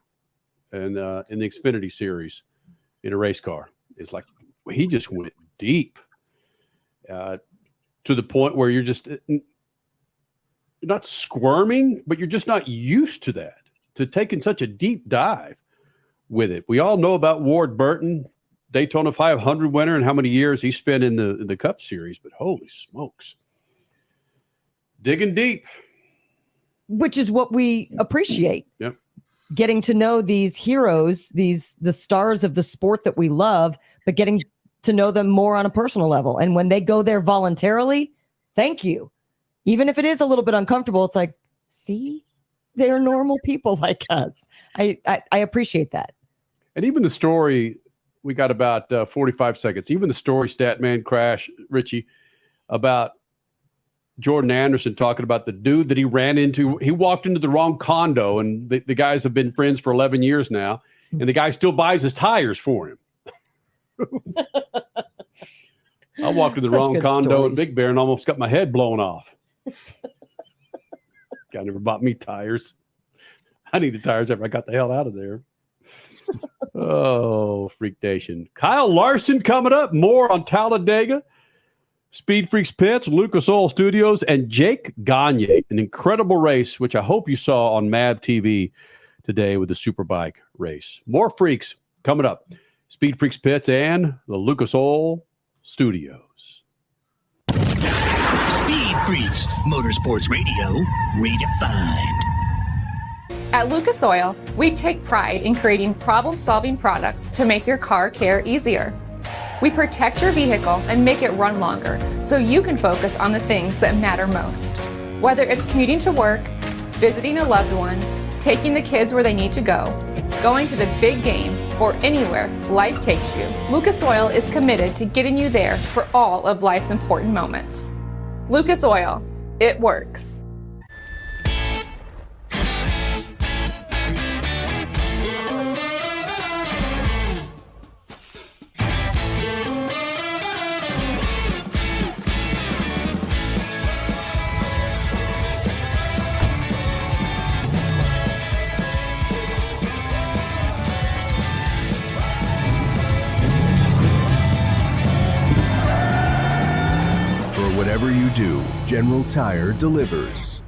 in the Xfinity Series in a race car. It's like he just went deep to the point where you're not squirming, but you're just not used to that, to taking such a deep dive with it. We all know about Ward Burton, Daytona 500 winner, and how many years he spent in the Cup Series, but holy smokes. Digging deep. Which is what we appreciate. Yep. Getting to know these heroes, the stars of the sport that we love, but getting to know them more on a personal level. And when they go there voluntarily, thank you. Even if it is a little bit uncomfortable, it's like, see, they're normal people like us. I appreciate that. And even the story, we got about 45 seconds. Even the story, Statman Crash, Richie, about Jordan Anderson talking about the dude that he ran into. He walked into the wrong condo, and the guys have been friends for 11 years now, and the guy still buys his tires for him. I walked in the Such wrong good condo stories. in Big Bear and almost got my head blown off. Guy never bought me tires. I needed tires after I got the hell out of there. Oh, Freak Nation. Kyle Larson coming up. More on Talladega, Speed Freaks Pits, Lucas Oil Studios, and Jake Gagne. An incredible race, which I hope you saw on MAV TV today with the Superbike race. More Freaks coming up. Speed Freaks Pits and the Lucas Oil Studios. Speed Freaks, Motorsports Radio, redefined. At Lucas Oil, we take pride in creating problem-solving products to make your car care easier. We protect your vehicle and make it run longer so you can focus on the things that matter most. Whether it's commuting to work, visiting a loved one, taking the kids where they need to go, going to the big game, or anywhere life takes you, Lucas Oil is committed to getting you there for all of life's important moments. Lucas Oil, it works. Whatever you do, General Tire delivers.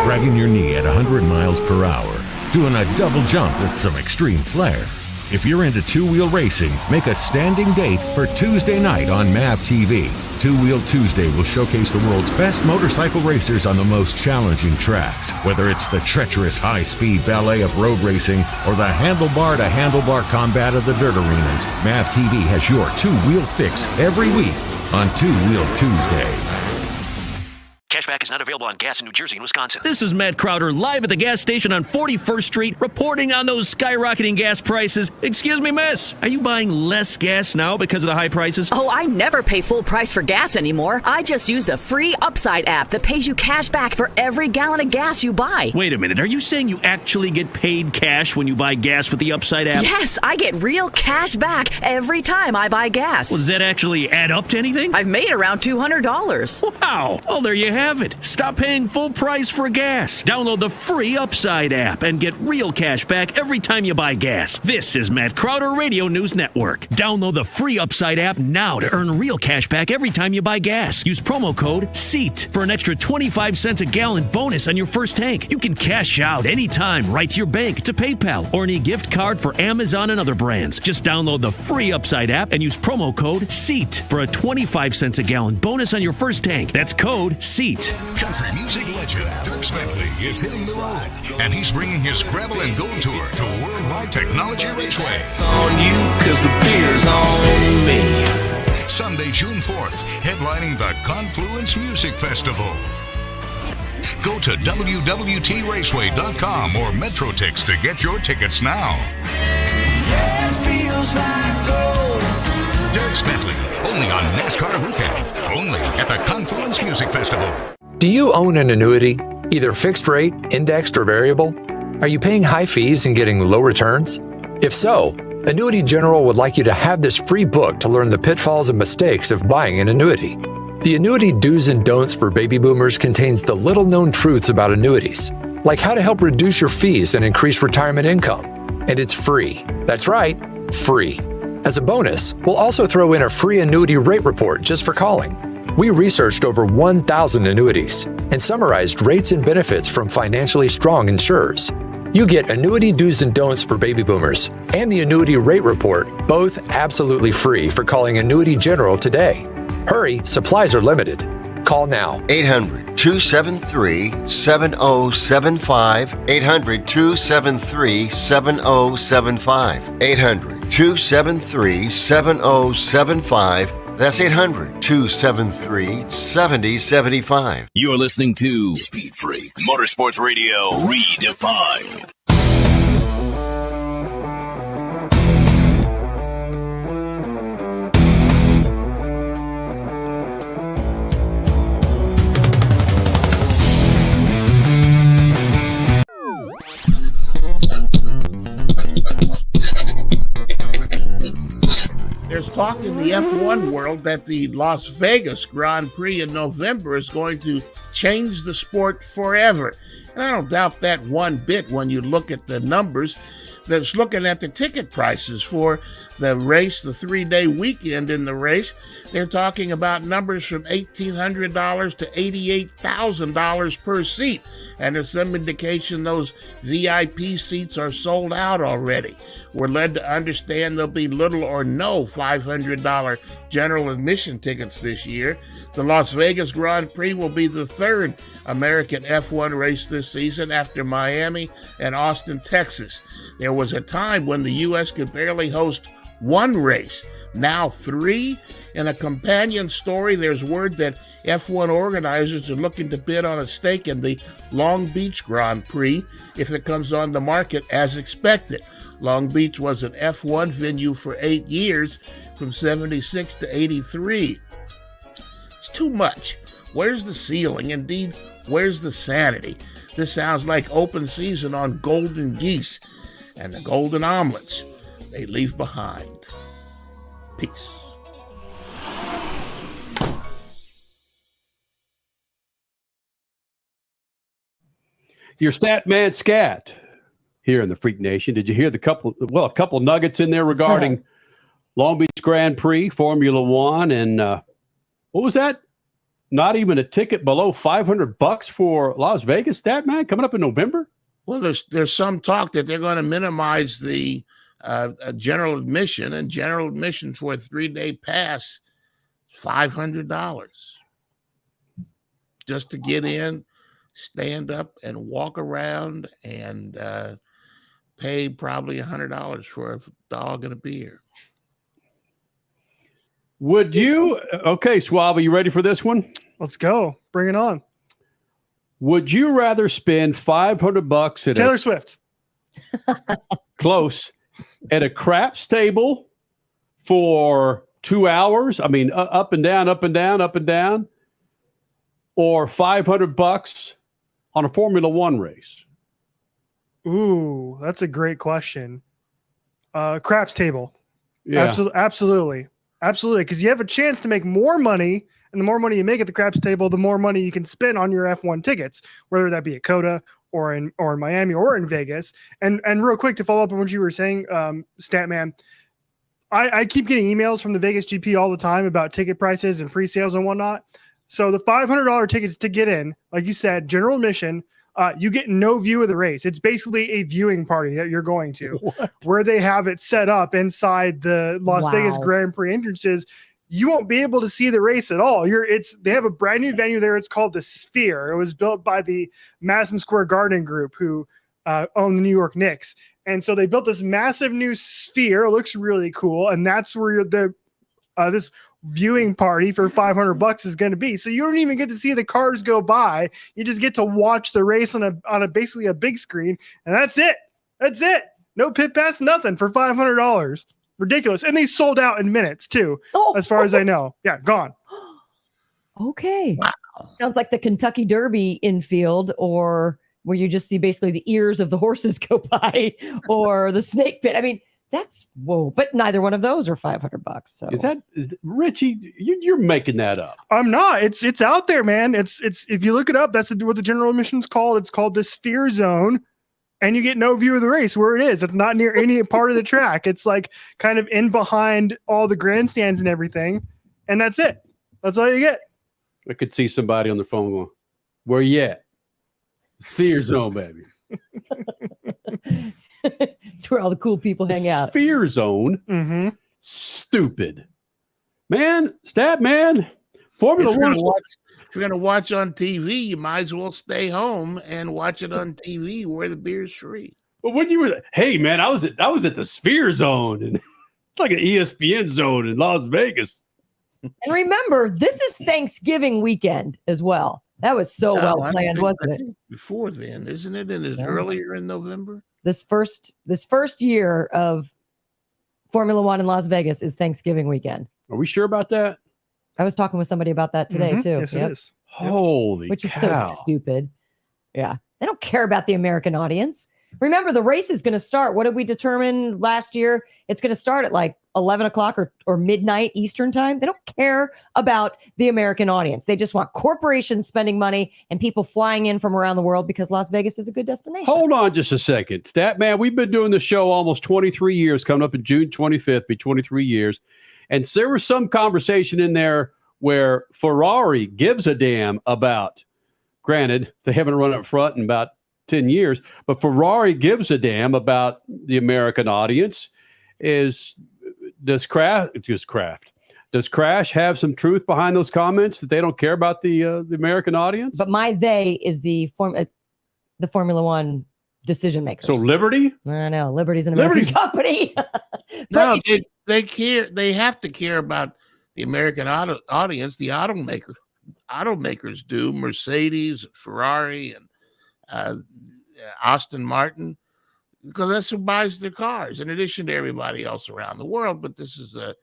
Dragging your knee at 100 miles per hour, doing a double jump with some extreme flair. If you're into two-wheel racing, make a standing date for Tuesday night on MAV TV. Two Wheel Tuesday will showcase the world's best motorcycle racers on the most challenging tracks. Whether it's the treacherous high-speed ballet of road racing or the handlebar-to-handlebar combat of the dirt arenas, MAV TV has your two-wheel fix every week on Two Wheel Tuesday. Cashback is not available on gas in New Jersey and Wisconsin. This is Matt Crowder live at the gas station on 41st Street reporting on those skyrocketing gas prices. Excuse me, miss. Are you buying less gas now because of the high prices? Oh, I never pay full price for gas anymore. I just use the free Upside app that pays you cash back for every gallon of gas you buy. Wait a minute. Are you saying you actually get paid cash when you buy gas with the Upside app? Yes, I get real cash back every time I buy gas. Well, does that actually add up to anything? I've made around $200. Wow. Well, there you have it. Stop paying full price for gas. Download the free Upside app and get real cash back every time you buy gas. This is Matt Crowder Radio News Network. Download the free Upside app now to earn real cash back every time you buy gas. Use promo code SEAT for an extra 25 cents a gallon bonus on your first tank. You can cash out anytime right to your bank, to PayPal, or any gift card for Amazon and other brands. Just download the free Upside app and use promo code SEAT for a 25 cents a gallon bonus on your first tank. That's code SEAT. Country music legend Dirk Bentley is hitting the road, and he's bringing his Gravel and Gold Tour to Worldwide Technology Raceway. It's on you, cause the beer's on me. Sunday, June 4th, headlining the Confluence Music Festival. Go to www.traceway.com or Metrotix to get your tickets now. Yeah, it feels like gold. Dirk Bentley, only on NASCAR Weekend, only at the Confluence Music Festival. Do you own an annuity, either fixed rate, indexed, or variable? Are you paying high fees and getting low returns? If so, Annuity General would like you to have this free book to learn the pitfalls and mistakes of buying an annuity. The Annuity Do's and Don'ts for Baby Boomers contains the little-known truths about annuities, like how to help reduce your fees and increase retirement income. And it's free. That's right, free. As a bonus, we'll also throw in a free annuity rate report just for calling. We researched over 1,000 annuities and summarized rates and benefits from financially strong insurers. You get Annuity Do's and Don'ts for Baby Boomers and the Annuity Rate Report, both absolutely free for calling Annuity General today. Hurry, supplies are limited. Call now. 800-273-7075. 800-273-7075. 800-273-7075. That's 800-273-7075. You're listening to Speed Freaks, Motorsports Radio Redefined. There's talk in the F1 world that the Las Vegas Grand Prix in November is going to change the sport forever. And I don't doubt that one bit when you look at the numbers. That's looking at the ticket prices for the race, the 3-day weekend in the race. They're talking about numbers from $1,800 to $88,000 per seat. And there's some indication those VIP seats are sold out already. We're led to understand there'll be little or no $500 general admission tickets this year. The Las Vegas Grand Prix will be the third American F1 race this season after Miami and Austin, Texas. There was a time when the U.S. could barely host one race. Now 3. In a companion story, there's word that F1 organizers are looking to bid on a stake in the Long Beach Grand Prix if it comes on the market as expected. Long Beach was an F1 venue for 8 years, from 76 to 83. It's too much. Where's the ceiling? Indeed, where's the sanity? This sounds like open season on golden geese and the golden omelets they leave behind. Peace. Your stat man scat here in the Freak Nation. Did you hear a couple nuggets in there regarding Long Beach Grand Prix, Formula One, and what was that? Not even a ticket below $500 for Las Vegas, stat man, coming up in November? Well, there's some talk that they're going to minimize the general admission, and general admission for a 3-day pass is $500 just to get in, stand up, and walk around, and pay probably $100 for a dog and a beer. Would you? Okay, Suave, you ready for this one? Let's go. Bring it on. Would you rather spend $500 at Taylor Swift? Close. At a craps table for 2 hours? I mean, up and down, up and down, up and down. Or $500 on a Formula One race? Ooh, that's a great question. Craps table. Yeah. Absolutely. Because you have a chance to make more money, and the more money you make at the craps table, the more money you can spend on your F1 tickets, whether that be at COTA or in Miami or in Vegas. And real quick to follow up on what you were saying, Statman, I keep getting emails from the Vegas GP all the time about ticket prices and pre-sales and whatnot. So the $500 tickets to get in, like you said, general admission, you get no view of the race. It's basically a viewing party that you're going to, where they have it set up inside the Las Vegas Grand Prix entrances. You won't be able to see the race at all. They have a brand new venue there. It's called the Sphere. It was built by the Madison Square Garden Group, who own the New York Knicks. And so they built this massive new Sphere. It looks really cool. And that's where this viewing party for $500 is going to be. So you don't even get to see the cars go by. You just get to watch the race on a basically a big screen. And that's it. No pit pass, nothing for $500. Ridiculous. And they sold out in minutes too, as far as I know. Yeah, gone. Okay. Wow. Sounds like the Kentucky Derby infield, or where you just see basically the ears of the horses go by, or the snake pit. I mean, that's but neither one of those are $500. So is Richie? You're making that up. I'm not. It's out there, man. It's if you look it up, that's what the general admission's called. It's called the Sphere Zone, and you get no view of the race where it is. It's not near any part of the track. It's like kind of in behind all the grandstands and everything, and that's it. That's all you get. I could see somebody on the phone going, "Where you at? Sphere Zone, baby." It's where all the cool people hang out. Sphere Zone. Mm-hmm. Stupid. Man, stat man. Formula One. If you're going to watch on TV, you might as well stay home and watch it on TV where the beer's free. But when you were, hey man, I was at the Sphere Zone, and it's like an ESPN zone in Las Vegas. And remember, this is Thanksgiving weekend as well. That was so well planned, wasn't it? Before then, isn't it? And it's earlier in November. This first year of Formula One in Las Vegas is Thanksgiving weekend. Are we sure about that? I was talking with somebody about that today too. Yes, it is. Holy Which is cow. so stupid. Yeah. They don't care about the American audience. Remember, the race is going to start. What did we determine last year? It's going to start at like 11 o'clock or midnight Eastern time. They don't care about the American audience. They just want corporations spending money and people flying in from around the world because Las Vegas is a good destination. Hold on just a second. Statman, we've been doing the show almost 23 years, coming up in June 25th, be 23 years. And there was some conversation in there where Ferrari gives a damn about, granted, they haven't run up front in about 10 years, but Ferrari gives a damn about the American audience. Does Crash have some truth behind those comments that they don't care about the American audience? But my they is the Formula One decision makers. So Liberty? I know Liberty's an American company. No, they care. They have to care about the American audience. The automakers do. Mercedes, Ferrari, and Aston Martin, because that's who buys their cars, in addition to everybody else around the world. But this is a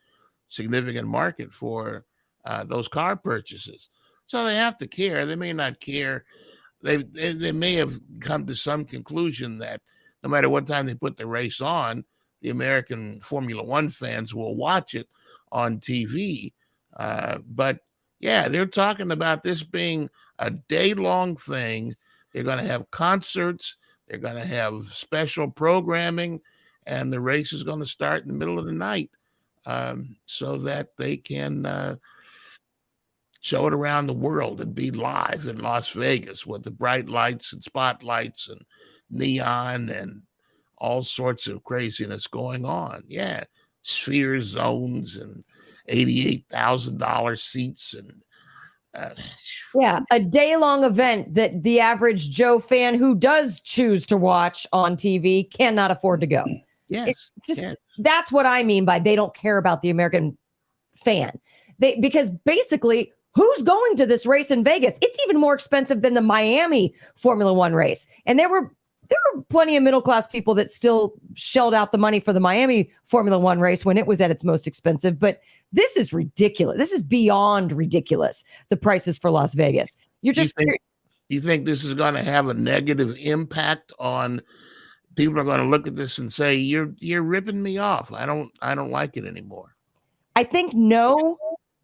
significant market for those car purchases. So they have to care. They may not care. They may have come to some conclusion that no matter what time they put the race on, the American Formula One fans will watch it on TV. But yeah, they're talking about this being a day-long thing. They're going to have concerts. They're going to have special programming, and the race is going to start in the middle of the night so that they can show it around the world and be live in Las Vegas with the bright lights and spotlights and neon and all sorts of craziness going on. Yeah, sphere zones and $88,000 seats and yeah, a day-long event that the average Joe fan who does choose to watch on TV cannot afford to go. Yes, it's just that's what I mean by they don't care about the American fan. Because basically, who's going to this race in Vegas? It's even more expensive than the Miami Formula One race, and there were plenty of middle-class people that still shelled out the money for the Miami Formula One race when it was at its most expensive. But this is ridiculous. This is beyond ridiculous, the prices for Las Vegas. You think this is going to have a negative impact on people? Are going to look at this and say, you're ripping me off. I don't like it anymore. I think no,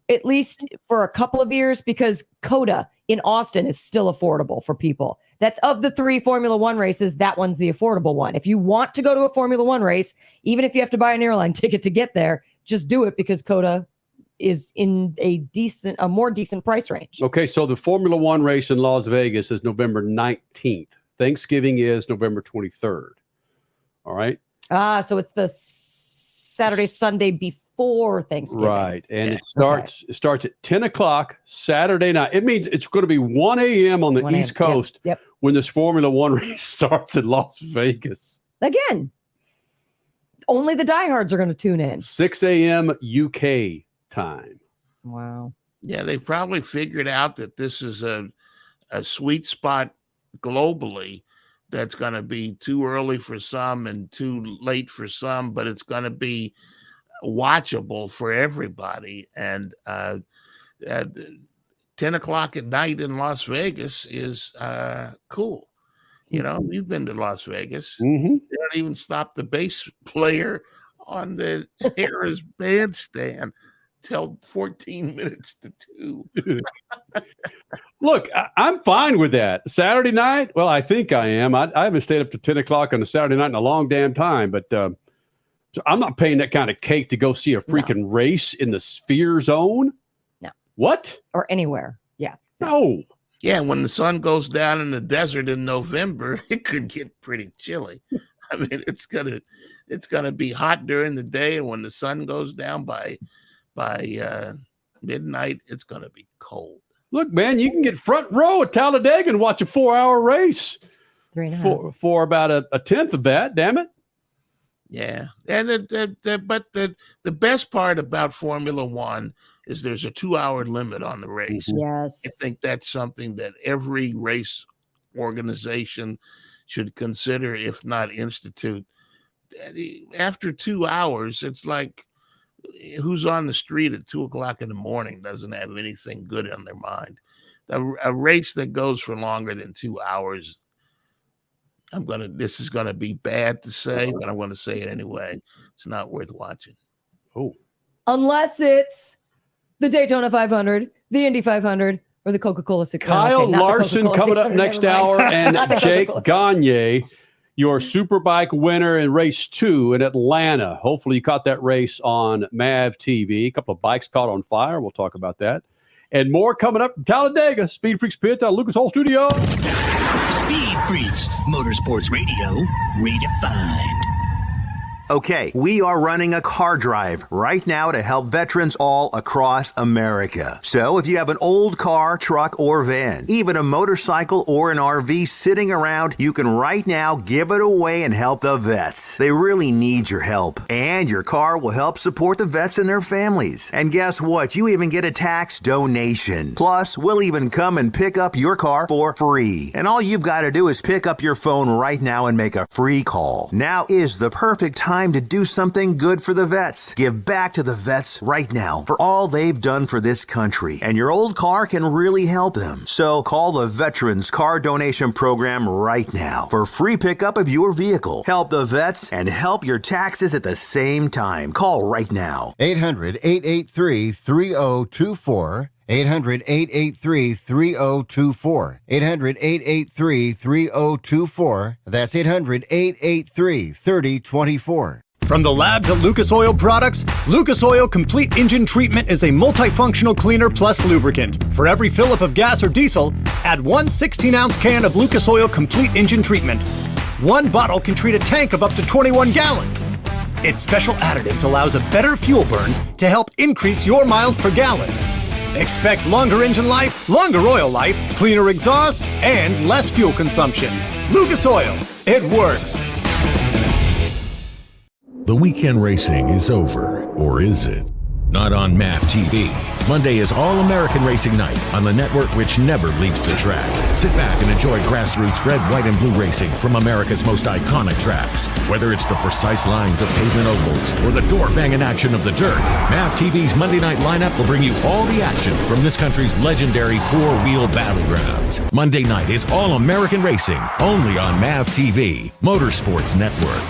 at least for a couple of years, because COTA in Austin is still affordable for people. That's of the 3 Formula One races, that one's the affordable one. If you want to go to a Formula One race, even if you have to buy an airline ticket to get there, just do it because COTA is in a more decent price range. Okay, so the Formula One race in Las Vegas is November 19th. Thanksgiving is November 23rd. All right? So it's the Saturday, Sunday before Thanksgiving. Right. And it starts at 10 o'clock Saturday night. It means it's going to be 1 a.m. on the East Coast when this Formula One race starts in Las Vegas. Again, only the diehards are going to tune in. 6 a.m. UK time. Wow. Yeah, they probably figured out that this is a sweet spot globally that's going to be too early for some and too late for some, but it's going to be watchable for everybody. And at 10 o'clock at night in Las Vegas is cool. You know, you've been to Las Vegas. Mm-hmm. They don't even stop the bass player on the Harris bandstand till 14 minutes to 2. Look, I'm fine with that. Saturday night, well, I think I am. I haven't stayed up to 10 o'clock on a Saturday night in a long damn time, but so I'm not paying that kind of cake to go see a freaking race in the sphere zone. No. What? Or anywhere. Yeah. No. Yeah, when the sun goes down in the desert in November, it could get pretty chilly. I mean, it's gonna be hot during the day, and when the sun goes down by midnight, it's gonna be cold. Look, man, you can get front row at Talladega and watch a 4-hour race 3.5 for about a tenth of that. Damn it. Yeah, and but the best part about Formula One is there's a 2-hour limit on the race. Yes, I think that's something that every race organization should consider, if not institute. After 2 hours, it's like who's on the street at 2 o'clock in the morning doesn't have anything good on their mind. A race that goes for longer than 2 hours, this is gonna be bad to say, but I'm gonna say it anyway. It's not worth watching. Oh. Unless it's the Daytona 500, the Indy 500, or the Coca-Cola 600. Kyle Larson coming up next hour, and Jake Gagne, your Superbike winner in race 2 in Atlanta. Hopefully you caught that race on MAV TV. A couple of bikes caught on fire. We'll talk about that. And more coming up from Talladega. Speed Freaks Pits out of Lucas Oil Studio. Speed Freaks, Motorsports Radio, redefined. Okay, we are running a car drive right now to help veterans all across America. So if you have an old car, truck, or van, even a motorcycle or an RV sitting around, you can right now give it away and help the vets. They really need your help. And your car will help support the vets and their families. And guess what? You even get a tax donation. Plus, we'll even come and pick up your car for free. And all you've got to do is pick up your phone right now and make a free call. Now is the perfect time to do something good for the vets. Give back to the vets right now for all they've done for this country. And your old car can really help them. So call the Veterans Car Donation Program right now for free pickup of your vehicle. Help the vets and help your taxes at the same time. Call right now. 800-883-3024. 800-883-3024. 800-883-3024. That's 800-883-3024. From the labs at Lucas Oil Products, Lucas Oil Complete Engine Treatment is a multifunctional cleaner plus lubricant. For every fill-up of gas or diesel, add one 16-ounce can of Lucas Oil Complete Engine Treatment. One bottle can treat a tank of up to 21 gallons. Its special additives allows a better fuel burn to help increase your miles per gallon. Expect longer engine life, longer oil life, cleaner exhaust, and less fuel consumption. Lucas Oil, it works. The weekend racing is over, or is it? Not on MAP TV. Monday is All-American Racing Night on the network which never leaves the track. Sit back and enjoy grassroots red, white, and blue racing from America's most iconic tracks. Whether it's the precise lines of pavement ovals or the door-banging action of the dirt, MAP TV's Monday night lineup will bring you all the action from this country's legendary four-wheel battlegrounds. Monday night is All-American Racing, only on MAP TV, Motorsports Network.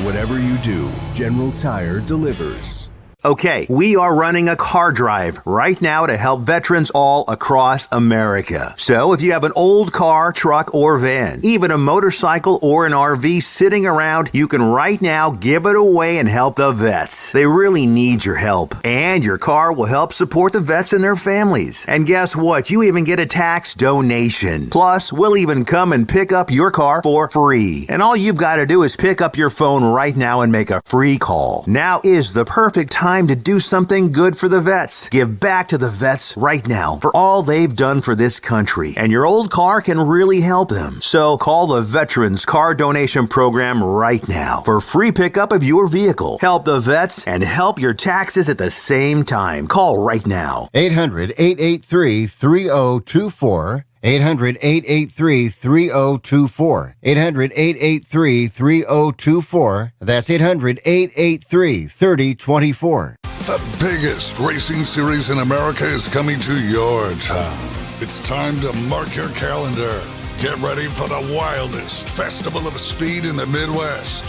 Whatever you do, General Tire delivers. Okay, we are running a car drive right now to help veterans all across America. So if you have an old car, truck, or van, even a motorcycle or an RV sitting around, you can right now give it away and help the vets. They really need your help. And your car will help support the vets and their families. And guess what? You even get a tax donation. Plus, we'll even come and pick up your car for free. And all you've got to do is pick up your phone right now and make a free call. Now is the perfect time to do something good for the vets. Give back to the vets right now for all they've done for this country. And your old car can really help them. So call the Veterans Car Donation Program right now for free pickup of your vehicle. Help the vets and help your taxes at the same time. Call right now. 800-883-3024. 800-883-3024. 800-883-3024. That's 800-883-3024. The biggest racing series in America is coming to your town. It's time to mark your calendar. Get ready for the wildest festival of speed in the Midwest.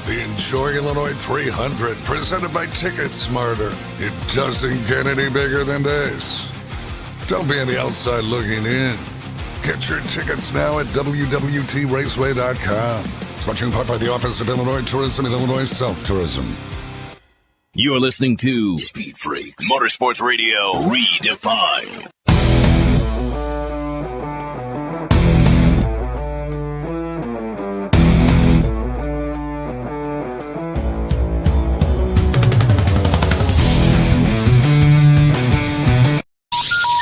The Enjoy Illinois 300, presented by Ticket Smarter. It doesn't get any bigger than this. Don't be on the outside looking in. Get your tickets now at www.raceway.com. Brought to you in part by the Office of Illinois Tourism and Illinois South Tourism. You're listening to Speed Freaks, Motorsports Radio, redefined.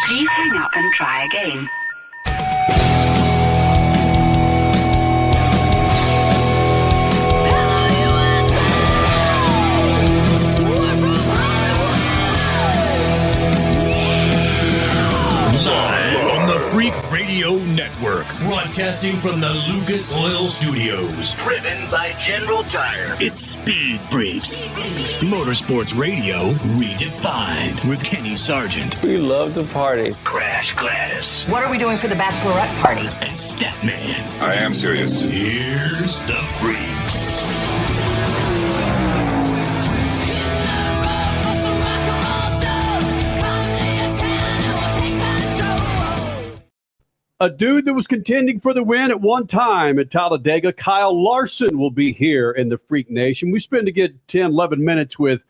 Please hang up and try again. Radio Network, broadcasting from the Lucas Oil Studios. Driven by General Tire. It's Speed Freaks. Motorsports Radio redefined with Kenny Sargent. We love to party. Crash Gladys. What are we doing for the bachelorette party? And Statman. I am serious. Here's the Freaks. A dude that was contending for the win at one time at Talladega, Kyle Larson, will be here in the Freak Nation. We spend a good 10, 11 minutes with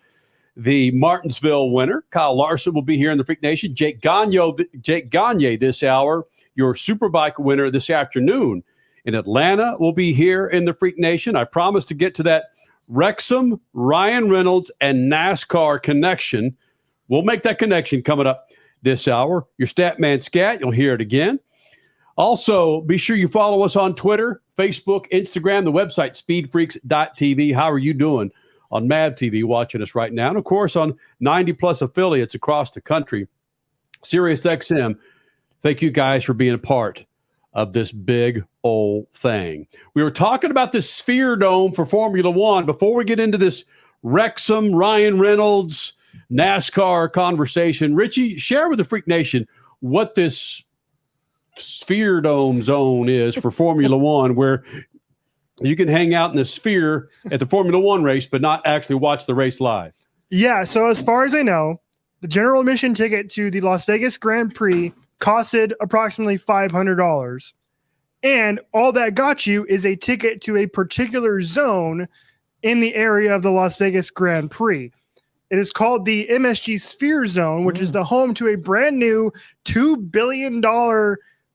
the Martinsviile winner. Kyle Larson will be here in the Freak Nation. Jake Gagne this hour, your Superbike winner this afternoon in Atlanta, will be here in the Freak Nation. I promise to get to that Wrexham, Ryan Reynolds, and NASCAR connection. We'll make that connection coming up this hour. Your Statman Scat, you'll hear it again. Also, be sure you follow us on Twitter, Facebook, Instagram, the website, speedfreaks.tv. How are you doing on MAV TV watching us right now? And, of course, on 90-plus affiliates across the country, Sirius XM. Thank you guys for being a part of this big old thing. We were talking about the Sphere Dome for Formula One. Before we get into this Wrexham, Ryan Reynolds, NASCAR conversation, Richie, share with the Freak Nation what this Sphere Dome zone is for Formula One, where you can hang out in the sphere at the Formula One race, but not actually watch the race live. Yeah. So as far as I know, the general admission ticket to the Las Vegas Grand Prix costed approximately $500. And all that got you is a ticket to a particular zone in the area of the Las Vegas Grand Prix. It is called the MSG Sphere Zone, which is the home to a brand new $2 billion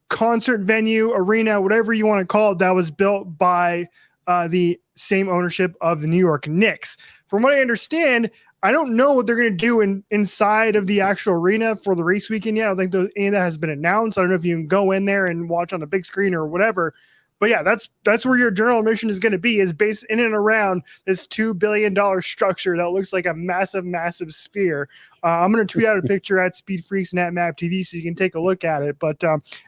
concert venue, arena, whatever you want to call it, that was built by the same ownership of the New York Knicks. From what I understand, I don't know what they're going to do inside of the actual arena for the race weekend yet. I don't think any of that has been announced. I don't know if you can go in there and watch on the big screen or whatever. But yeah, that's where your general admission is going to be, is based in and around this $2 billion structure that looks like a massive, massive sphere. I'm going to tweet out a picture at Speed Freaks and at Map TV so you can take a look at it. But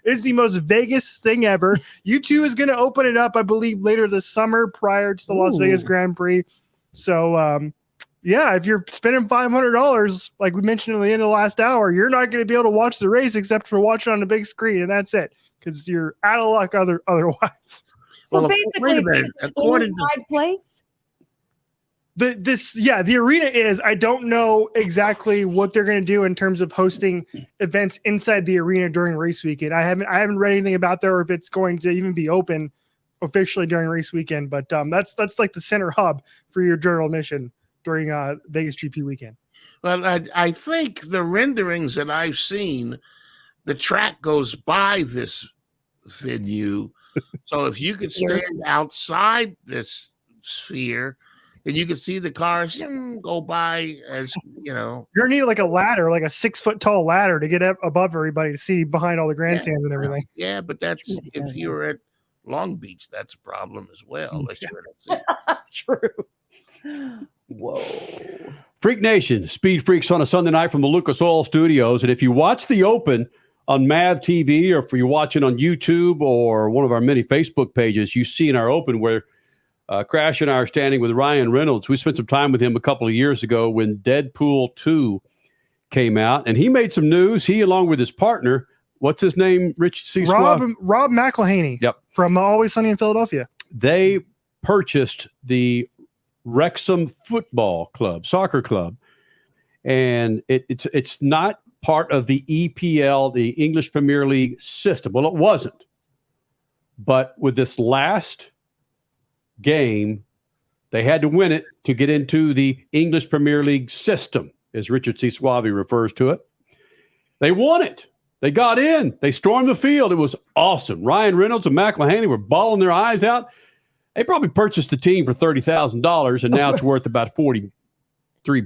it's the most Vegas thing ever. U2 is going to open it up, I believe, later this summer prior to the Las Vegas Grand Prix. So, yeah, if you're spending $500, like we mentioned at the end of the last hour, you're not going to be able to watch the race except for watching on the big screen, and that's it. Because you're out of luck otherwise. So well, basically, this is inside place. The arena is. I don't know exactly what they're going to do in terms of hosting events inside the arena during race weekend. I haven't read anything about that, or if it's going to even be open officially during race weekend. But that's like the center hub for your general admission during Vegas GP weekend. Well, I think the renderings that I've seen, the track goes by this venue. So if you could stand outside this sphere, then you could see the cars go by, as you know. You're gonna need like a ladder, like a 6-foot tall ladder to get up above everybody to see behind all the grandstands and everything. Yeah, but that's if you're at Long Beach, that's a problem as well. True. Whoa. Freak Nation, Speed Freaks on a Sunday night from the Lucas Oil Studios. And if you watch the Open on MAV TV, or if you're watching on YouTube or one of our many Facebook pages, you see in our Open where Crash and I are standing with Ryan Reynolds. We spent some time with him a couple of years ago when Deadpool 2 came out, and he made some news. He, along with his partner, what's his name, Rich C. Rob McElhaney. Yep. From Always Sunny in Philadelphia. They purchased the Wrexham Football Club, soccer club, and it's not part of the EPL, the English Premier League system. Well, it wasn't. But with this last game, they had to win it to get into the English Premier League system, as Richard C. Suave refers to it. They won it. They got in. They stormed the field. It was awesome. Ryan Reynolds and McElhaney were bawling their eyes out. They probably purchased the team for $30,000, and now it's worth about $43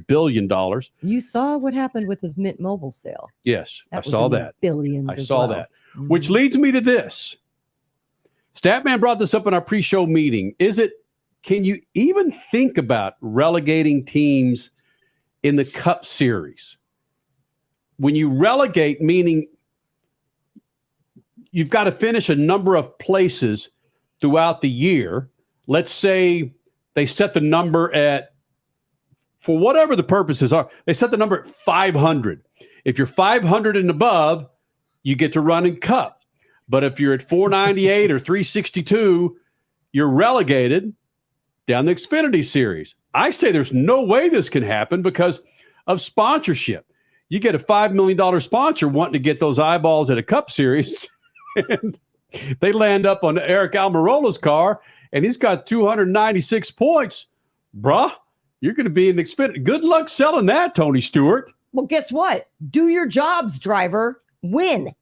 billion. You saw what happened with his Mint Mobile sale. Yes, I saw that. Billions. I saw that. Which leads me to this. Statman brought this up in our pre-show meeting. Can you even think about relegating teams in the Cup Series? When you relegate, meaning you've got to finish a number of places throughout the year. Let's say they set the number at, for whatever the purposes are, they set the number at 500. If you're 500 and above, you get to run in Cup. But if you're at 498 or 362, you're relegated down the Xfinity Series. I say there's no way this can happen because of sponsorship. You get a $5 million sponsor wanting to get those eyeballs at a Cup Series, and they land up on Eric Almirola's car, and he's got 296 points. Bruh, you're going to be in the Xfinity. Good luck selling that, Tony Stewart. Well, guess what? Do your jobs, driver. Win.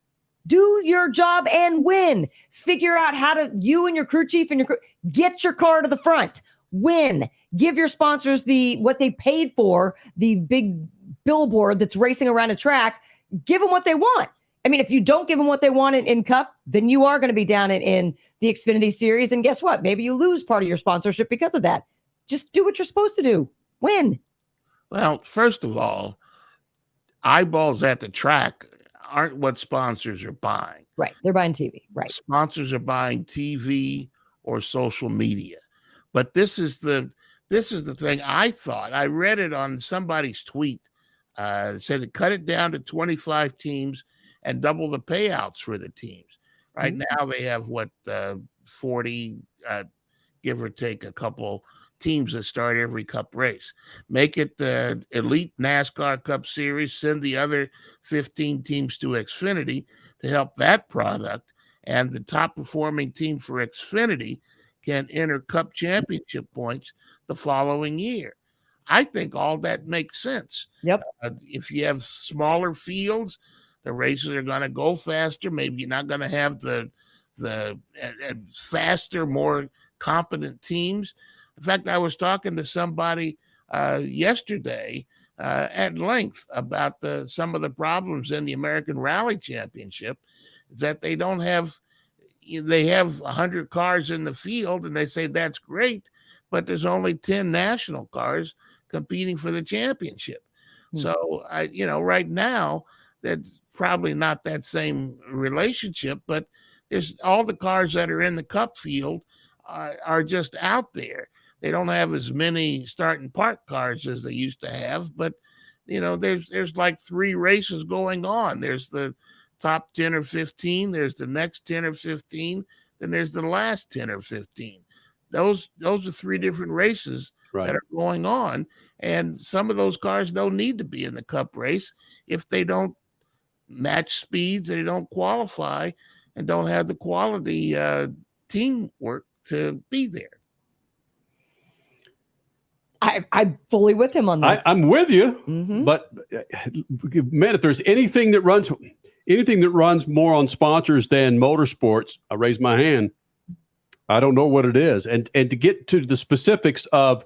Do your job and win. Figure out how to, you and your crew chief and your crew, get your car to the front. Win. Give your sponsors what they paid for, the big billboard that's racing around a track. Give them what they want. I mean, if you don't give them what they want in Cup, then you are going to be down in the Xfinity Series. And guess what? Maybe you lose part of your sponsorship because of that. Just do what you're supposed to do. Win. Well, first of all, eyeballs at the track aren't what sponsors are buying. Right. They're buying TV. Right. Sponsors are buying TV or social media. But this is the thing. I thought, I read it on somebody's tweet, said to cut it down to 25 teams and double the payouts for the teams. Right now they have 40, give or take a couple teams that start every Cup race. Make it the elite NASCAR Cup Series, send the other 15 teams to Xfinity to help that product, and the top performing team for Xfinity can enter Cup championship points the following year. I think all that makes sense. Yep. If you have smaller fields, the races are going to go faster. Maybe you're not going to have the faster, more competent teams. In fact, I was talking to somebody yesterday at length about some of the problems in the American Rally Championship, is that they have 100 cars in the field, and they say that's great, but there's only 10 national cars competing for the championship. So, right now, that's probably not that same relationship, but there's all the cars that are in the Cup field are just out there. They don't have as many start and park cars as they used to have, but there's like 3 races going on. There's the top 10 or 15, there's the next 10 or 15, then there's the last 10 or 15. Those are 3 different races that are going on, and some of those cars don't need to be in the Cup race if they don't match speeds, they don't qualify, and don't have the quality teamwork to be there. I'm fully with him on this. I'm with you, but man, if there's anything that runs more on sponsors than motorsports, I raise my hand. I don't know what it is. And to get to the specifics of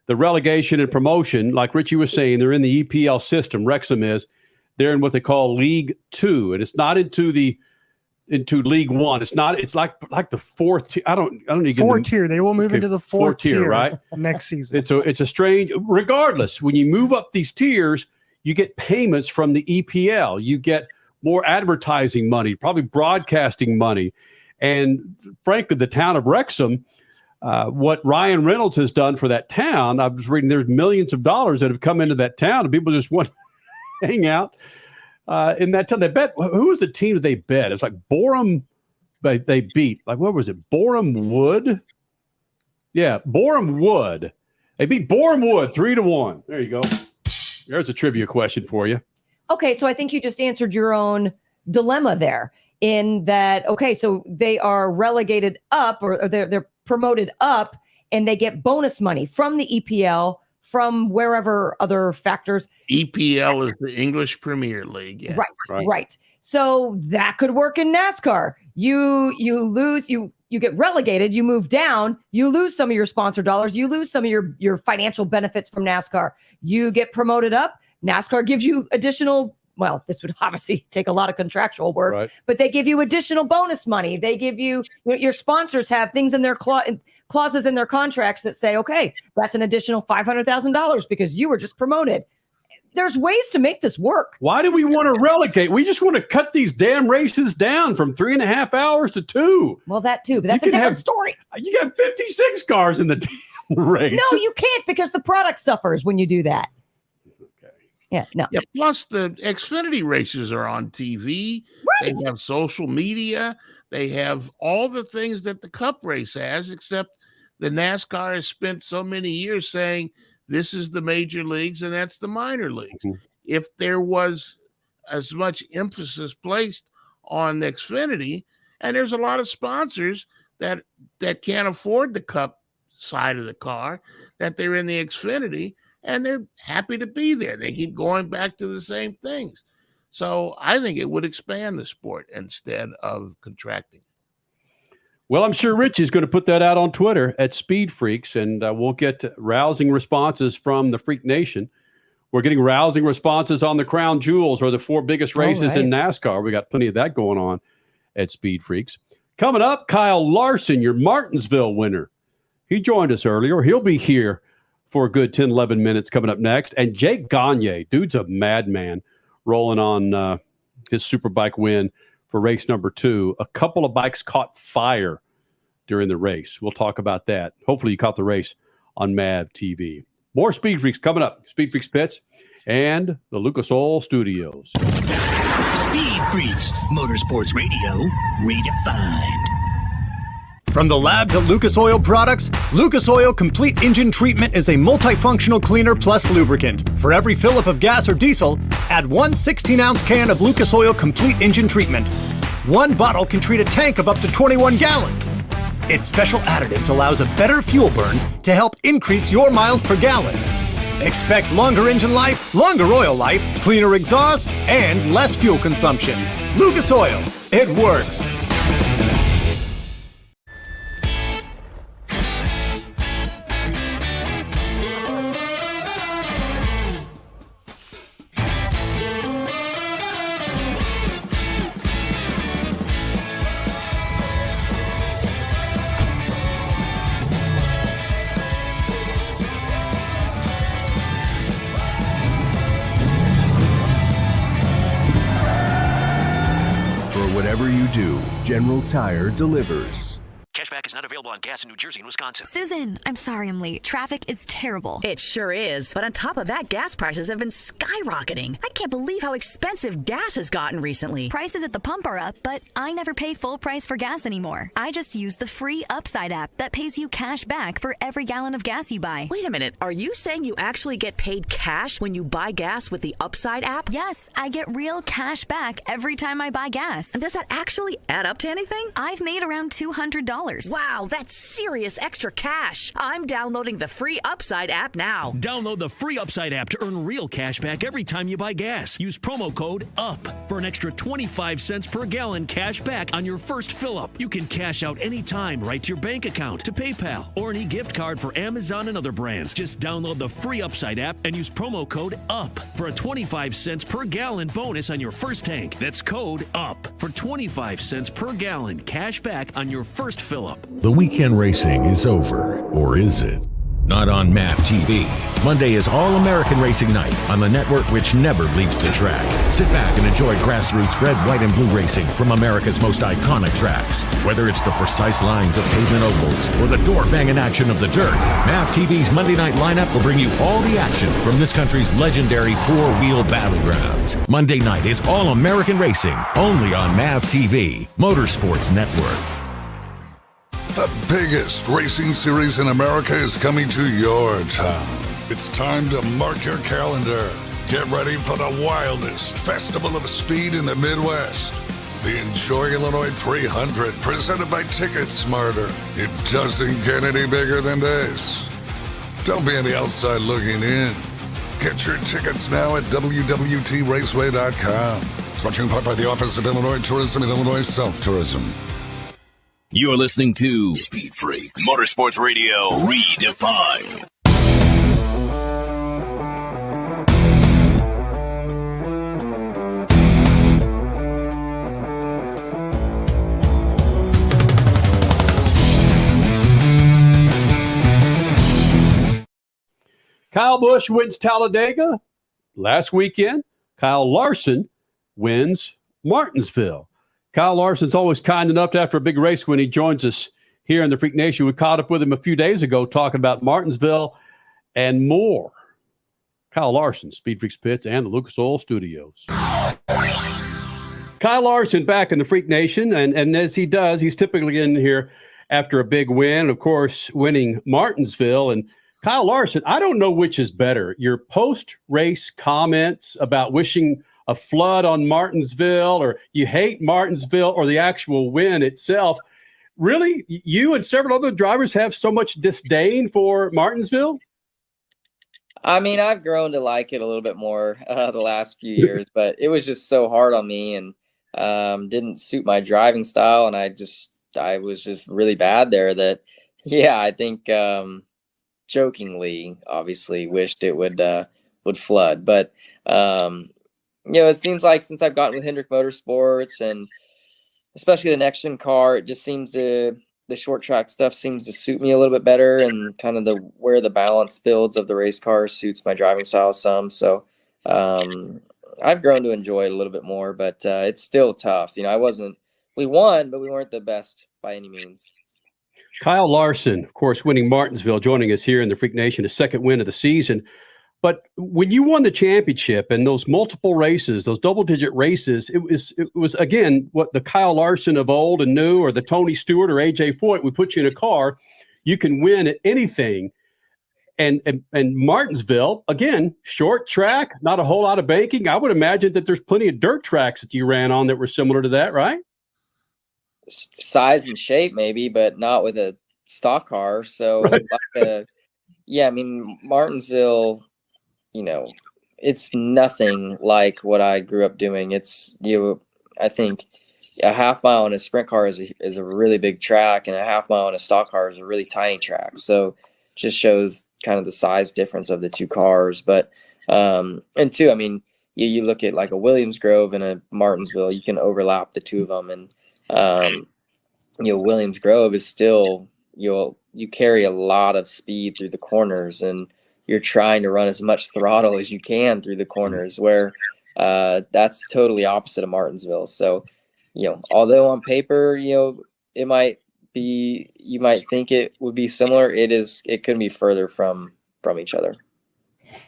the relegation and promotion, like Richie was saying, they're in the EPL system. Wrexham is. They're in what they call League 2, and it's not into League 1. It's not. It's like the 4th tier. I don't need 4th tier. They will move into the 4th tier, right? Next season. It's a strange. Regardless, when you move up these tiers, you get payments from the EPL. You get more advertising money, probably broadcasting money, and frankly, the town of Wrexham. What Ryan Reynolds has done for that town, I was reading there's millions of dollars that have come into that town, and people just want to hang out in that town. They bet. Who was the team that they bet? It's like Boreham. They beat, like, what was it? Boreham Wood. Yeah, Boreham Wood. They beat Boreham Wood 3-1. There you go. There's a trivia question for you. Okay, so I think you just answered your own dilemma there in that, okay, so they are relegated up or they're promoted up and they get bonus money from the EPL, from wherever other factors. EPL is the English Premier League. Yeah. Right. So that could work in NASCAR. You lose, you get relegated, you move down, you lose some of your sponsor dollars, you lose some of your financial benefits from NASCAR. You get promoted up, NASCAR gives you additional, well, this would obviously take a lot of contractual work, but they give you additional bonus money. They give you, your sponsors have things in their clauses in their contracts that say, okay, that's an additional $500,000 because you were just promoted. there's ways to make this work. Why do we want to relegate? We just want to cut these damn races down from 3.5 hours to 2. Well, that too, but that's a different story. You got 56 cars in the damn race. No, you can't, because the product suffers when you do that. Okay. Yeah, no. Yeah, plus the Xfinity races are on TV. Right. They have social media. They have all the things that the Cup race has, except the NASCAR has spent so many years saying this is the major leagues and that's the minor leagues. Mm-hmm. If there was as much emphasis placed on the Xfinity, and there's a lot of sponsors that can't afford the Cup side of the car, that they're in the Xfinity, and they're happy to be there. They keep going back to the same things. So I think it would expand the sport instead of contracting. Well, I'm sure Rich is going to put that out on Twitter at Speed Freaks, and we'll get rousing responses from the Freak Nation. We're getting rousing responses on the Crown Jewels, or the 4 biggest races in NASCAR. We got plenty of that going on at Speed Freaks. Coming up, Kyle Larson, your Martinsville winner. He joined us earlier. He'll be here for a good 10, 11 minutes coming up next. And Jake Gagne, dude's a madman, rolling on his Superbike win for race number 2. A couple of bikes caught fire during the race. We'll talk about that. Hopefully you caught the race on MAV TV. More Speed Freaks coming up. Speed Freaks Pits and the Lucas Oil Studios. Speed Freaks, Motorsports Radio, redefined. From the labs at Lucas Oil Products, Lucas Oil Complete Engine Treatment is a multifunctional cleaner plus lubricant. For every fill-up of gas or diesel, add 1 16-ounce can of Lucas Oil Complete Engine Treatment. 1 bottle can treat a tank of up to 21 gallons. Its special additives allows a better fuel burn to help increase your miles per gallon. Expect longer engine life, longer oil life, cleaner exhaust, and less fuel consumption. Lucas Oil, it works. Whatever you do, General Tire delivers. Cashback is not available on gas in New Jersey and Wisconsin. Susan, I'm sorry I'm late. Traffic is terrible. It sure is. But on top of that, gas prices have been skyrocketing. I can't believe how expensive gas has gotten recently. Prices at the pump are up, but I never pay full price for gas anymore. I just use the free Upside app that pays you cash back for every gallon of gas you buy. Wait a minute. Are you saying you actually get paid cash when you buy gas with the Upside app? Yes, I get real cash back every time I buy gas. And does that actually add up to anything? I've made around $200. Wow, that's serious extra cash. I'm downloading the free Upside app now. Download the free Upside app to earn real cash back every time you buy gas. Use promo code UP for an extra 25 cents per gallon cash back on your first fill-up. You can cash out anytime right to your bank account, to PayPal, or an e-gift card for Amazon and other brands. Just download the free Upside app and use promo code UP for a 25 cents per gallon bonus on your first tank. That's code UP for 25 cents per gallon cash back on your first fill-up. The weekend racing is over, or is it? Not on MAV TV. Monday is All-American Racing Night on the network which never leaves the track. Sit back and enjoy grassroots red, white, and blue racing from America's most iconic tracks. Whether it's the precise lines of pavement ovals or the door-banging action of the dirt, MAV TV's Monday night lineup will bring you all the action from this country's legendary four-wheel battlegrounds. Monday night is All-American Racing, only on MAV TV, Motorsports Network. The biggest racing series in America is coming to your town. It's time to mark your calendar. Get ready for the wildest festival of speed in the Midwest. The Enjoy Illinois 300, presented by Ticket Smarter. It doesn't get any bigger than this. Don't be on the outside looking in. Get your tickets now at www.raceway.com. Brought to you in part by the Office of Illinois Tourism and Illinois South Tourism. You're listening to Speed Freaks, Motorsports Radio, redefined. Kyle Busch wins Talladega. last weekend, Kyle Larson wins Martinsville. Kyle Larson's always kind enough to, after a big race, when he joins us here in the Freak Nation. We caught up with him a few days ago talking about Martinsville and more. Kyle Larson, Speed Freaks Pits and the Lucas Oil Studios. Kyle Larson back in the Freak Nation, and as he does, he's typically in here after a big win, of course, winning Martinsville. And Kyle Larson, I don't know which is better, your post-race comments about wishing a flood on Martinsville, or you hate Martinsville, or the actual win itself. Really, you and several other drivers have so much disdain for Martinsville? I mean, I've grown to like it a little bit more the last few years, but it was just so hard on me and didn't suit my driving style. And I was just really bad there that, yeah, I think jokingly, obviously wished it would flood. But, it seems like since I've gotten with Hendrick Motorsports and especially the next gen car, it just seems the short track stuff seems to suit me a little bit better, and kind of where the balance builds of the race car suits my driving style some. So I've grown to enjoy it a little bit more, but it's still tough. We won, but we weren't the best by any means. Kyle Larson, of course, winning Martinsville, joining us here in the Freak Nation, his second win of the season. But when you won the championship and those multiple races, those double-digit races, it was again what the Kyle Larson of old and new, or the Tony Stewart or AJ Foyt would put you in a car. You can win at anything. And Martinsville, again, short track, not a whole lot of banking. I would imagine that there's plenty of dirt tracks that you ran on that were similar to that, right? Size and shape, maybe, but not with a stock car. So, right. Martinsville, it's nothing like what I grew up doing. I think a half mile on a sprint car is a really big track, and a half mile on a stock car is a really tiny track. So just shows kind of the size difference of the two cars. But, and two, you look at like a Williams Grove and a Martinsville, you can overlap the two of them. And, Williams Grove is still, you carry a lot of speed through the corners, and you're trying to run as much throttle as you can through the corners, where that's totally opposite of Martinsville. So, although on paper, it might be, you might think it would be similar, it couldn't be further from each other.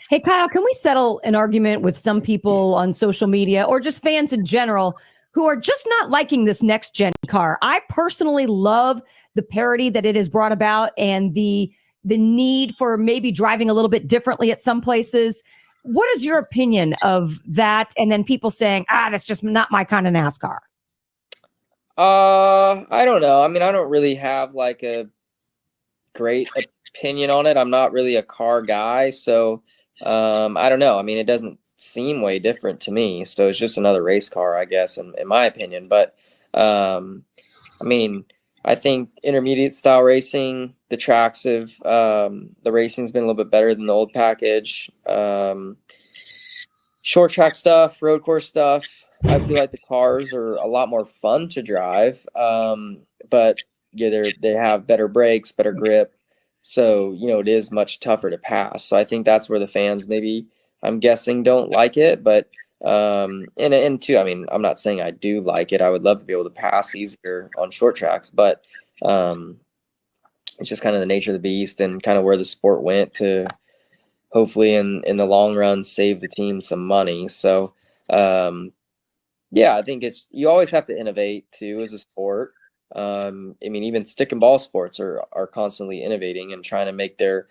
Hey, Kyle, can we settle an argument with some people on social media, or just fans in general, who are just not liking this next gen car? I personally love the parity that it has brought about, and the need for maybe driving a little bit differently at some places. What is your opinion of that? And then people saying, that's just not my kind of NASCAR. I don't know. I don't really have like a great opinion on it. I'm not really a car guy. So I don't know. It doesn't seem way different to me. So it's just another race car, I guess, in my opinion. But I think intermediate style racing, the tracks have, the racing's been a little bit better than the old package. Short track stuff, road course stuff, I feel like the cars are a lot more fun to drive. But they have better brakes, better grip. So, it is much tougher to pass. So I think that's where the fans maybe, I'm guessing, don't like it. But and two, I'm not saying I do like it. I would love to be able to pass easier on short tracks, but it's just kind of the nature of the beast, and kind of where the sport went to hopefully in the long run save the team some money. So I think you always have to innovate too as a sport. Even stick and ball sports are constantly innovating and trying to make their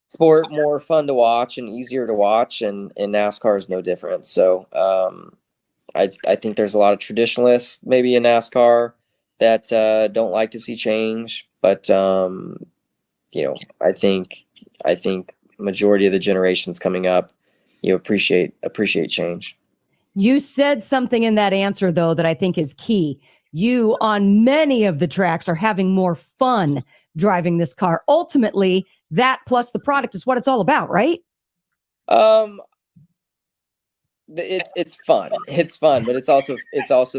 sport more fun to watch and easier to watch, and NASCAR is no different. So I think there's a lot of traditionalists maybe in NASCAR that don't like to see change, but I think majority of the generations coming up appreciate change. You said something in that answer, though, that I think is key. You, on many of the tracks, are having more fun driving this car. Ultimately, that plus the product is what it's all about, right? It's fun. It's fun, but it's also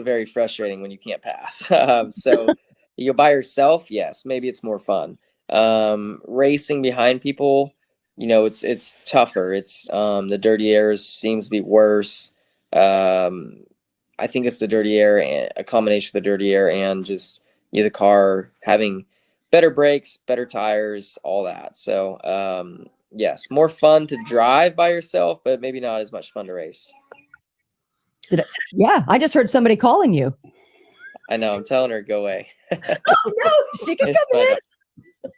very frustrating when you can't pass. So you're by yourself. Yes, maybe it's more fun. Racing behind people, it's tougher. It's the dirty air seems to be worse. I think it's the dirty air, and a combination of the dirty air and just the car having better brakes, better tires, all that. So yes, more fun to drive by yourself, but maybe not as much fun to race. Yeah, I just heard somebody calling you. I know. I'm telling her to go away. Oh, no, she can come in.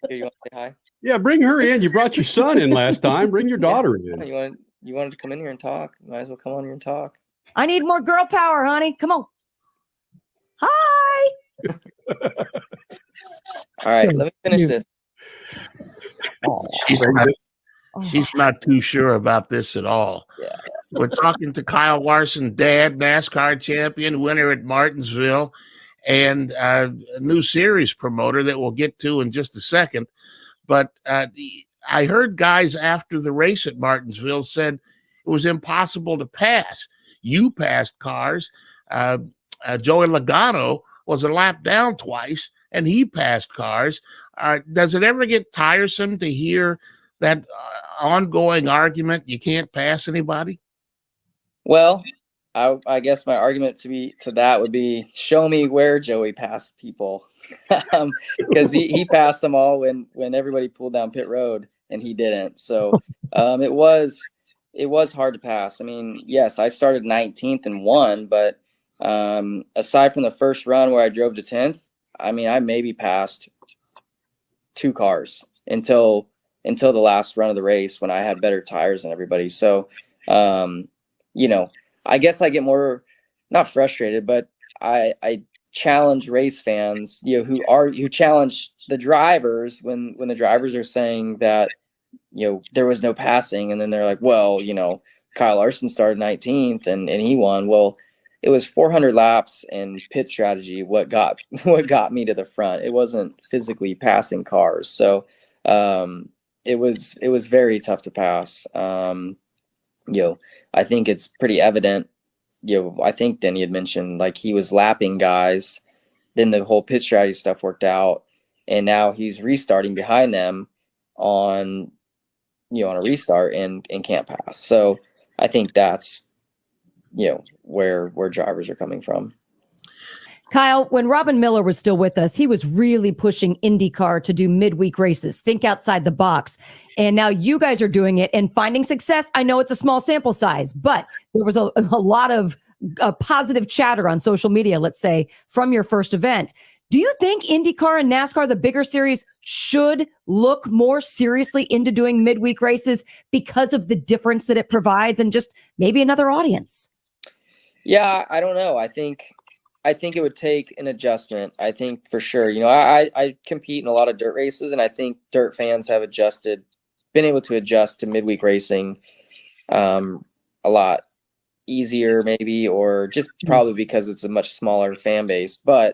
Here, you want to say hi? Yeah, bring her in. You brought your son in last time. Bring your daughter in. You wanted to come in here and talk. You might as well come on here and talk. I need more girl power, honey. Come on. Hi. All right, let me finish this. She's not too sure about this at all. Yeah. We're talking to Kyle Larson, dad, NASCAR champion, winner at Martinsville, and a new series promoter that we'll get to in just a second. But I heard guys after the race at Martinsville said it was impossible to pass. You passed cars. Joey Logano was a lap down twice, and he passed cars. Does it ever get tiresome to hear that ongoing argument you can't pass anybody? Well, I guess my argument to that would be, show me where Joey passed people, because he passed them all when everybody pulled down pit road and he didn't. So it was hard to pass. I mean, yes, I started 19th and won, but aside from the first run where I drove to 10th, I mean, I maybe passed 2 cars until the last run of the race when I had better tires than everybody. So, I guess I get more, not frustrated, but I challenge race fans, who challenge the drivers when the drivers are saying that, there was no passing. And then they're like, well, Kyle Larson started 19th and he won. Well, it was 400 laps and pit strategy what got me to the front. It wasn't physically passing cars. So it was very tough to pass. I think it's pretty evident. I think Denny had mentioned, like, he was lapping guys, then the whole pit strategy stuff worked out, and now he's restarting behind them on a restart and can't pass. So I think that's where drivers are coming from. Kyle, when Robin Miller was still with us, he was really pushing IndyCar to do midweek races, think outside the box. And now you guys are doing it and finding success. I know it's a small sample size, but there was a lot of positive chatter on social media, let's say, from your first event. Do you think IndyCar and NASCAR, the bigger series, should look more seriously into doing midweek races because of the difference that it provides and just maybe another audience? Yeah, I don't know. I think it would take an adjustment. I think for sure. I compete in a lot of dirt races, and I think dirt fans have been able to adjust to midweek racing a lot easier, maybe, or just probably because it's a much smaller fan base. But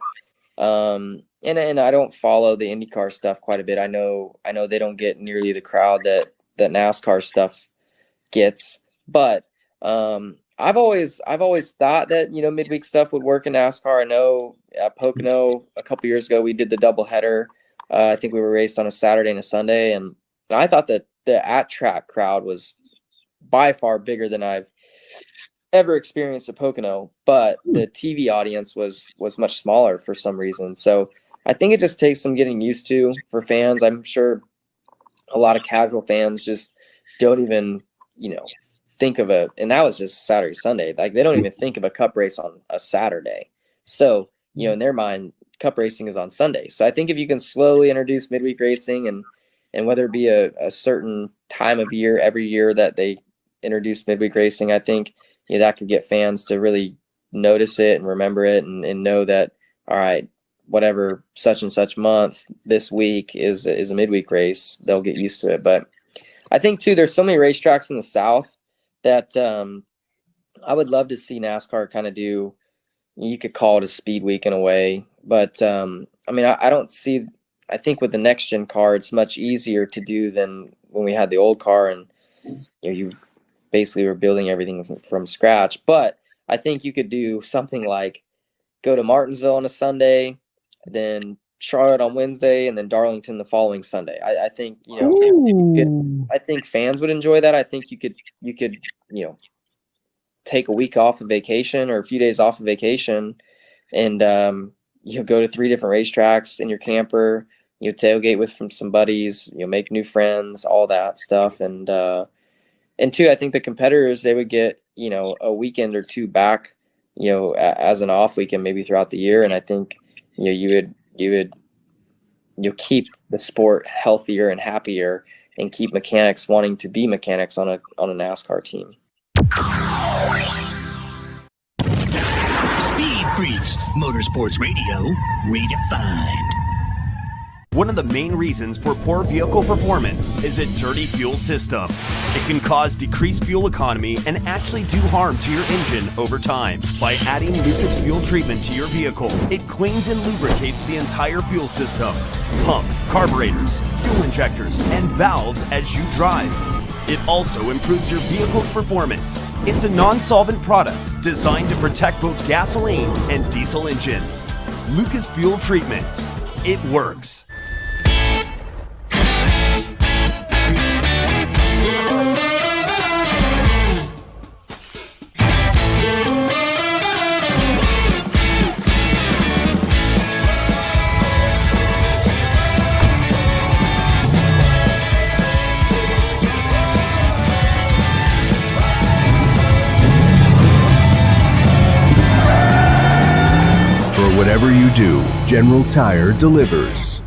and I don't follow the IndyCar stuff quite a bit. I know they don't get nearly the crowd that NASCAR stuff gets, but I've always thought that midweek stuff would work in NASCAR. I know at Pocono a couple years ago we did the doubleheader. I think we were raced on a Saturday and a Sunday, and I thought that the at-track crowd was by far bigger than I've ever experienced at Pocono, but the TV audience was much smaller for some reason. So I think it just takes some getting used to for fans. I'm sure a lot of casual fans just don't even think of and that was just Saturday, Sunday. Like, they don't even think of a cup race on a Saturday. So, in their mind, cup racing is on Sunday. So I think if you can slowly introduce midweek racing and whether it be a certain time of year, every year that they introduce midweek racing, I think that could get fans to really notice it and remember it and know that, all right, whatever such and such month this week is a midweek race, they'll get used to it. But I think too, there's so many racetracks in the South that I would love to see NASCAR kind of do. You could call it a speed week in a way, but I don't see. I think with the next gen car, it's much easier to do than when we had the old car, and you basically were building everything from scratch. But I think you could do something like go to Martinsville on a Sunday, then Charlotte on Wednesday, and then Darlington the following Sunday. I think, you know, I think fans would enjoy that. I think you could, you know, take a week off of vacation or a few days off of vacation and, you know, go to 3 different racetracks in your camper, you know, tailgate with from some buddies, you know, make new friends, all that stuff. And 2, I think the competitors, they would get, you know, a weekend or 2 back, you know, as an off weekend, maybe throughout the year. And I think, you know, you'll keep the sport healthier and happier and keep mechanics wanting to be mechanics on a NASCAR team. Speed Freaks, Motorsports Radio, redefined. One of the main reasons for poor vehicle performance is a dirty fuel system. It can cause decreased fuel economy and actually do harm to your engine over time. By adding Lucas Fuel Treatment to your vehicle, it cleans and lubricates the entire fuel system, pump, carburetors, fuel injectors, and valves as you drive. It also improves your vehicle's performance. It's a non-solvent product designed to protect both gasoline and diesel engines. Lucas Fuel Treatment. It works. Whatever you do, General Tire delivers.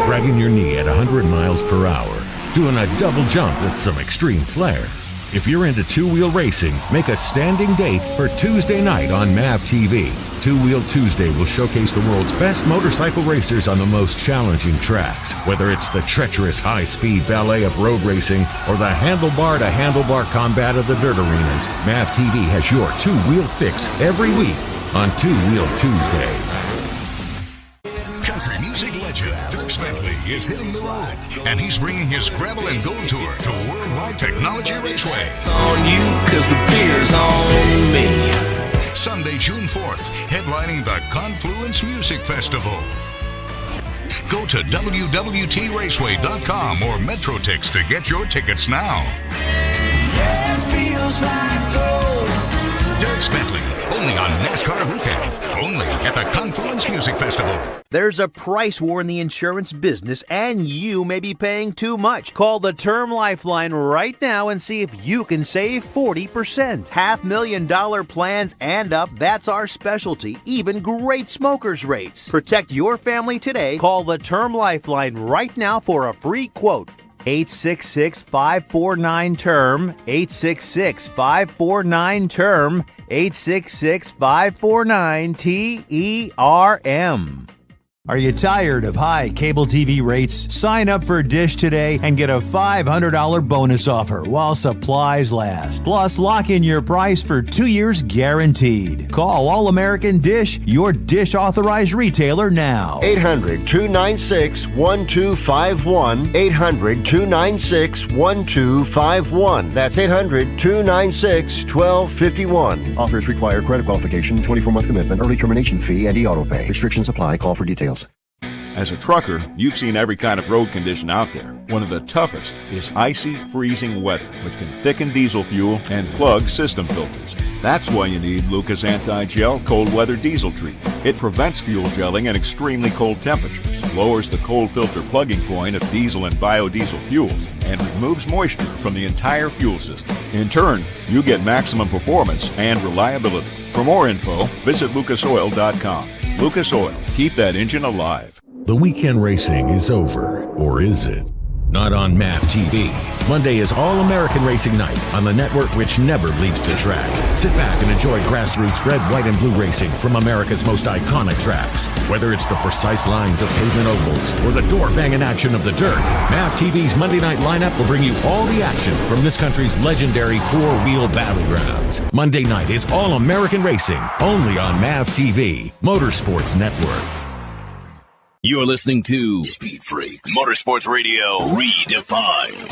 Dragging your knee at 100 miles per hour, doing a double jump with some extreme flair. If you're into two-wheel racing, make a standing date for Tuesday night on MAV TV. Two-Wheel Tuesday will showcase the world's best motorcycle racers on the most challenging tracks. Whether it's the treacherous high-speed ballet of road racing or the handlebar-to-handlebar combat of the dirt arenas, MAV TV has your two-wheel fix every week on Two-Wheel Tuesday. Country music legend Dirk Bentley is hitting the road, and he's bringing his Gravel and Gold Tour to Worldwide Technology Raceway. On you, cause the beer's on me. Sunday, June 4th, headlining the Confluence Music Festival. Go to www.traceway.com or MetroTix to get your tickets now. Yeah, it feels like gold. Dirk Bentley, only on NASCAR Weekend, only at the Confluence Music Festival. There's a price war in the insurance business, and you may be paying too much. Call the Term Lifeline right now and see if you can save 40%. $500,000 plans and up, that's our specialty. Even great smokers rates. Protect your family today. Call the Term Lifeline right now for a free quote. 866-549-TERM, 866-549-TERM, 866-549-TERM. Are you tired of high cable TV rates? Sign up for Dish today and get a $500 bonus offer while supplies last. Plus, lock in your price for 2 years guaranteed. Call All American Dish, your Dish authorized retailer now. 800-296-1251. 800-296-1251. That's 800-296-1251. Offers require credit qualification, 24-month commitment, early termination fee, and e-auto pay. Restrictions apply. Call for details. As a trucker, you've seen every kind of road condition out there. One of the toughest is icy, freezing weather, which can thicken diesel fuel and plug system filters. That's why you need Lucas Anti-Gel Cold Weather Diesel Treatment. It prevents fuel gelling at extremely cold temperatures, lowers the cold filter plugging point of diesel and biodiesel fuels, and removes moisture from the entire fuel system. In turn, you get maximum performance and reliability. For more info, visit lucasoil.com. Lucas Oil. Keep that engine alive. The weekend racing is over, or is it? Not on MAV TV. Monday is All-American Racing Night on the network which never leaves the track. Sit back and enjoy grassroots red, white, and blue racing from America's most iconic tracks. Whether it's the precise lines of pavement ovals or the door-banging action of the dirt, MAV TV's Monday night lineup will bring you all the action from this country's legendary four-wheel battlegrounds. Monday night is All-American Racing, only on MAV TV, Motorsports Network. You're listening to Speed Freaks, Motorsports Radio Redefined.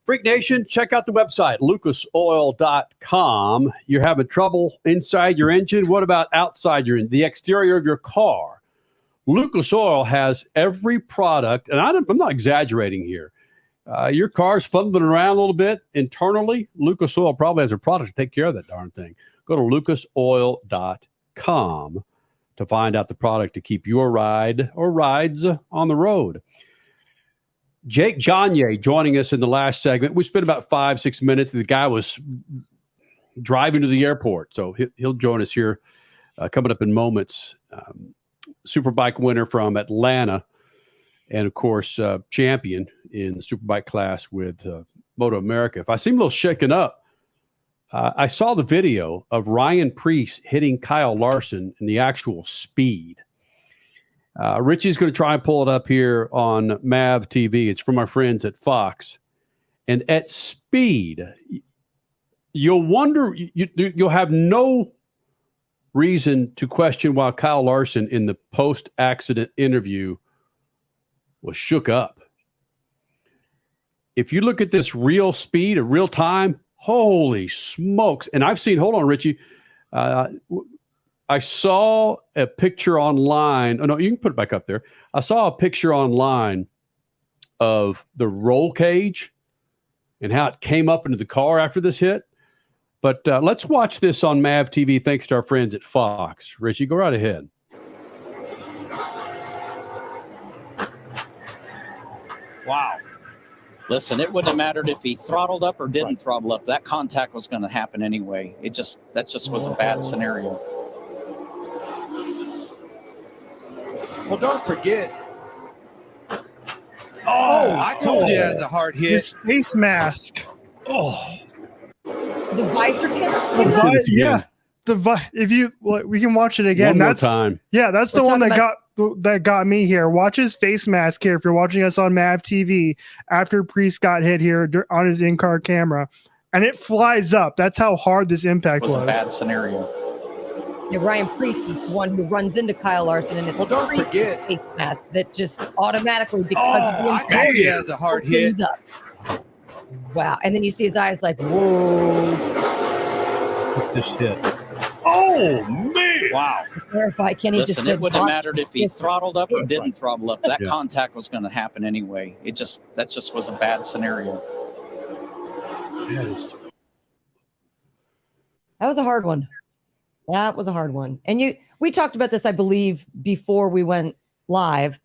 Freak Nation, check out the website, lucasoil.com. You're having trouble inside your engine? What about outside the exterior of your car? Lucas Oil has every product, and I'm not exaggerating here. Your car's fumbling around a little bit internally. Lucas Oil probably has a product to take care of that darn thing. Go to lucasoil.com to find out the product to keep your ride or rides on the road. Jake Gagne joining us in the last segment. We spent about 5-6 minutes. The guy was driving to the airport, so he'll join us here coming up in moments. Superbike winner from Atlanta, and of course, champion in the Superbike class with MotoAmerica. If I seem a little shaken up, I saw the video of Ryan Preece hitting Kyle Larson in the actual speed. Richie's going to try and pull it up here on MAV TV. It's from our friends at Fox. And at speed, you'll wonder, you'll have no reason to question why Kyle Larson in the post-accident interview was shook up. If you look at this real speed or real time, holy smokes. And I've seen, hold on, Richie. I saw a picture online. Oh, no, you can put it back up there. I saw a picture online of the roll cage and how it came up into the car after this hit. But let's watch this on MAV TV thanks to our friends at Fox. Richie, go right ahead. Wow. Listen, it wouldn't have mattered if he throttled up or didn't throttle up. That contact was going to happen anyway. That just was a bad scenario. Well, don't forget. Oh, I told you it was a hard hit. His face mask. Oh. The visor came up? Yeah. We can watch it again. One more time. Yeah, that's the one that got me here. Watch his face mask here. If you're watching us on MAV TV after Preece got hit here on his in-car camera, and it flies up. That's how hard this impact was. A bad scenario. Yeah, Ryan Preece is the one who runs into Kyle Larson, and it's Preece's face mask that just automatically, because of the impact, I told you it was a hard hit. Up. Wow. And then you see his eyes like, whoa. What's this hit? Oh, man. Wow. Clarify, Kenny. Listen, it wouldn't have mattered if he throttled up or didn't throttle up. That contact was going to happen anyway. That just was a bad scenario. That was a hard one. That was a hard one. And we talked about this, I believe, before we went live.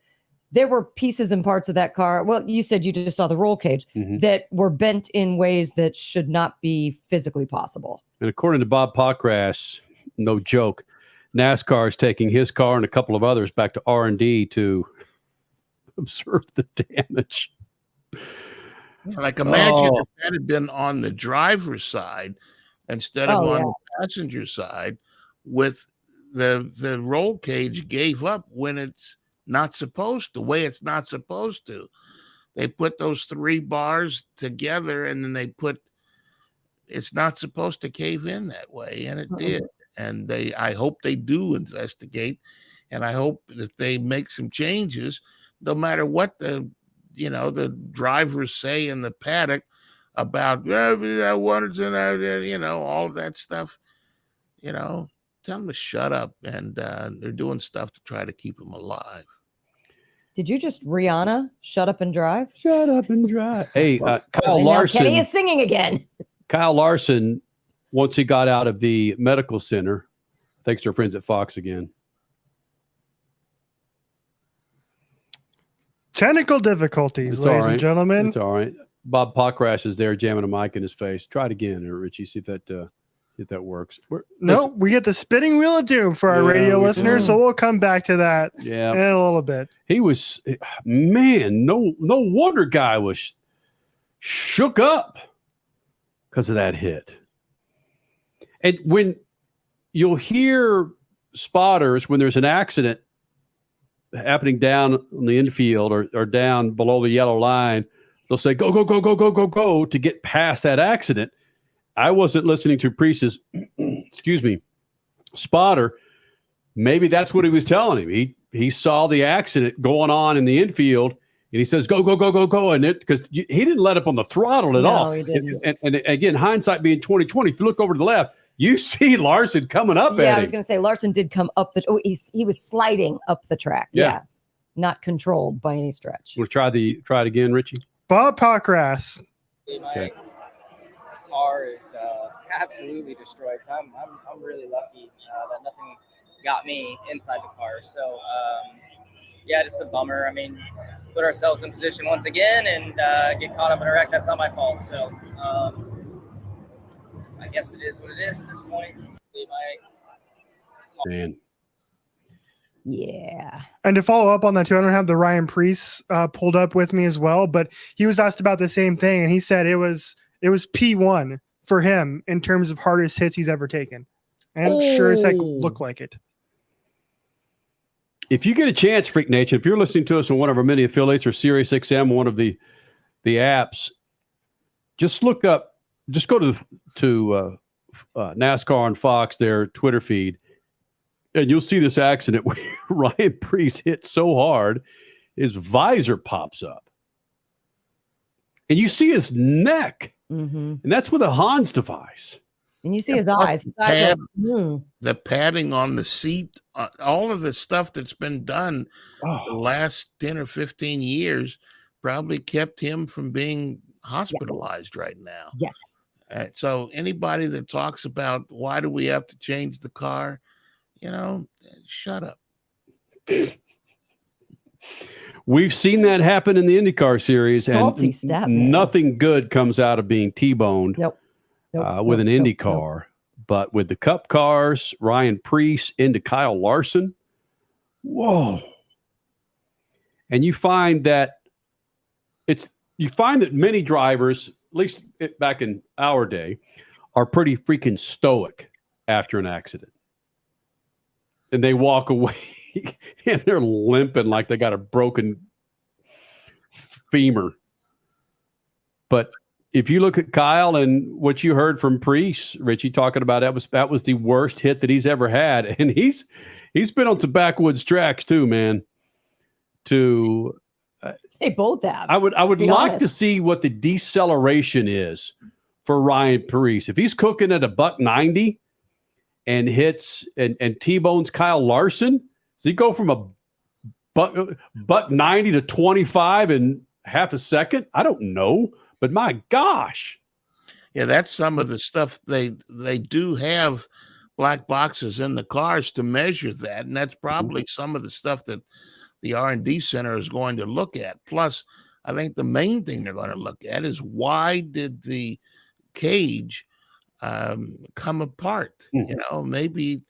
There were pieces and parts of that car. Well, you said you just saw the roll cage that were bent in ways that should not be physically possible. And according to Bob Pockrass, no joke, NASCAR is taking his car and a couple of others back to R&D to observe the damage. Like, imagine if that had been on the driver's side instead of on the passenger side, with the roll cage gave up when it's not supposed to, the way it's not supposed to. They put those 3 bars together, and then it's not supposed to cave in that way, and it did. And I hope they do investigate, and I hope that they make some changes, no matter what the drivers say in the paddock about all of that stuff. Tell them to shut up, and they're doing stuff to try to keep them alive. Did you just Rihanna shut up and drive? Shut up and drive. Hey, Kyle Larson. Kenny is singing again. Kyle Larson, once he got out of the medical center, thanks to our friends at Fox again. Technical difficulties, ladies and gentlemen. It's all right. Bob Pockrass is there jamming a mic in his face. Try it again, Richie. See if that works. We get the spinning wheel of doom for our radio listeners, so we'll come back to that in a little bit. He was, man, no wonder guy was shook up because of that hit. And when you'll hear spotters, when there's an accident happening down on the infield or down below the yellow line, they'll say, go, go, go, go, go, go, go to get past that accident. I wasn't listening to Preece's, spotter. Maybe that's what he was telling him. He saw the accident going on in the infield. And he says, go, go, go, go, go. And because he didn't let up on the throttle at all. No, he didn't. And again, hindsight being 2020, if you look over to the left, you see Larson coming up at him. Yeah, I was going to say Larson did come up he was sliding up the track. Yeah. Not controlled by any stretch. We'll try it again, Richie. Bob Pockras. Okay. My car is absolutely destroyed. So I'm really lucky that nothing got me inside the car. So yeah, just a bummer. I mean, put ourselves in position once again and get caught up in a wreck. That's not my fault. So I guess it is what it is at this point. Man. Yeah. And to follow up on that too, I don't have the Ryan Preece pulled up with me as well, but he was asked about the same thing, and he said it was P1 for him in terms of hardest hits he's ever taken, and sure as heck looked like it. If you get a chance, Freak Nation, if you're listening to us on one of our many affiliates or Sirius XM, one of the apps, just look up, just go to NASCAR on Fox, their Twitter feed, and you'll see this accident where Ryan Preece hit so hard, his visor pops up. And you see his neck. Mm-hmm. And that's with a Hans device. And you see his eyes. His eyes the padding on the seat, all of the stuff that's been done the last 10 or 15 years probably kept him from being hospitalized right now. Yes. So anybody that talks about why do we have to change the car, shut up. We've seen that happen in the IndyCar series. Salty step, man. Nothing good comes out of being T-boned with an IndyCar. But with the Cup cars, Ryan Preece into Kyle Larson, whoa. And you find that many drivers, at least back in our day, are pretty freaking stoic after an accident. And they walk away and they're limping like they got a broken femur. But if you look at Kyle and what you heard from Preece, Richie, talking about that was the worst hit that he's ever had. And he's been on some backwoods tracks too, man. They both have. I would like to see what the deceleration is for Ryan Preece. If he's cooking at a $190 and hits and T-bones Kyle Larson, does he go from a $190 to 25 in half a second? I don't know, but my gosh. Yeah, that's some of the stuff they do have black boxes in the cars to measure that, and that's probably some of the stuff that the R&D center is going to look at. Plus, I think the main thing they're going to look at is why did the cage come apart? Maybe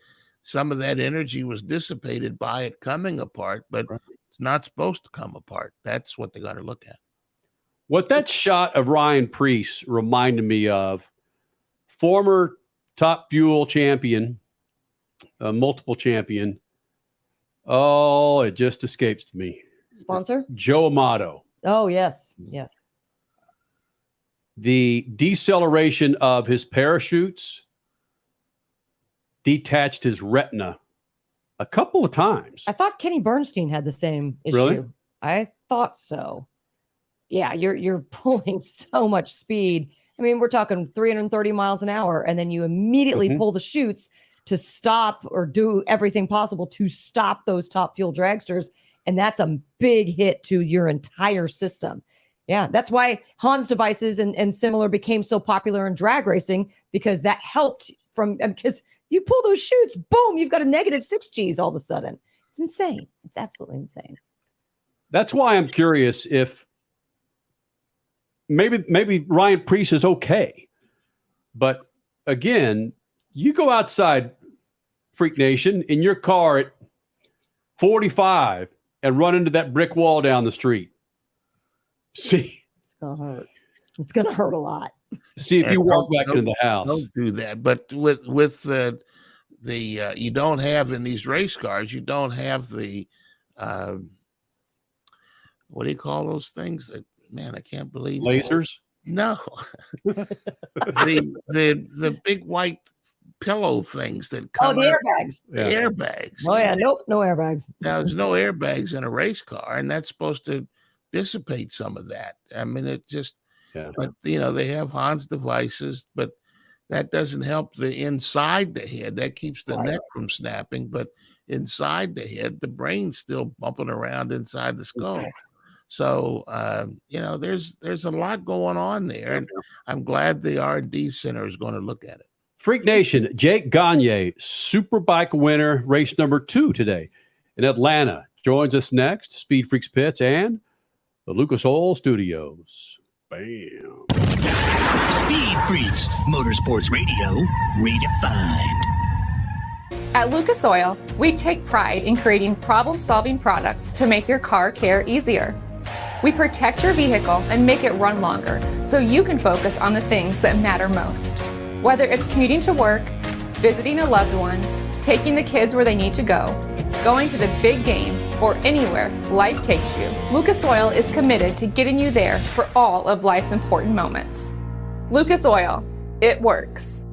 some of that energy was dissipated by it coming apart, but it's not supposed to come apart. That's what they got to look at. What that shot of Ryan Preece reminded me of, former Top Fuel champion, multiple champion. Oh, it just escapes me. Sponsor? Joe Amato. Oh, yes. Yes. The deceleration of his parachutes detached his retina a couple of times. I thought Kenny Bernstein had the same issue. Really? I thought so. Yeah, you're pulling so much speed. I mean, we're talking 330 miles an hour, and then you immediately pull the chutes to stop or do everything possible to stop those Top Fuel dragsters. And that's a big hit to your entire system. Yeah, that's why Hans devices and similar became so popular in drag racing, because that helped because you pull those chutes, boom, you've got a negative 6 Gs all of a sudden. It's insane. It's absolutely insane. That's why I'm curious if maybe Ryan Preece is okay. But again, you go outside, Freak Nation, in your car at 45 and run into that brick wall down the street. See, it's gonna hurt. It's gonna hurt a lot. See if you walk back into the house. Don't do that. But with the you don't have in these race cars, you don't have the what do you call those things? Man, I can't believe lasers. No, the big white pillow things that come. Oh, the airbags. The airbags. Oh yeah, nope, no airbags. Now there's no airbags in a race car, and that's supposed to dissipate some of that. I mean, it just, but they have Hans devices, but that doesn't help the inside the head. That keeps the neck from snapping, but inside the head, the brain's still bumping around inside the skull. So, there's a lot going on there, and I'm glad the R&D Center is going to look at it. Freak Nation, Jake Gagne, Superbike winner, race number 2 today in Atlanta, joins us next. Speed Freaks Pits and the Lucas Oil Studios. Bam. Speed Freaks, Motorsports Radio, redefined. At Lucas Oil, we take pride in creating problem-solving products to make your car care easier. We protect your vehicle and make it run longer so you can focus on the things that matter most. Whether it's commuting to work, visiting a loved one, taking the kids where they need to go, going to the big game, or anywhere life takes you, Lucas Oil is committed to getting you there for all of life's important moments. Lucas Oil, it works.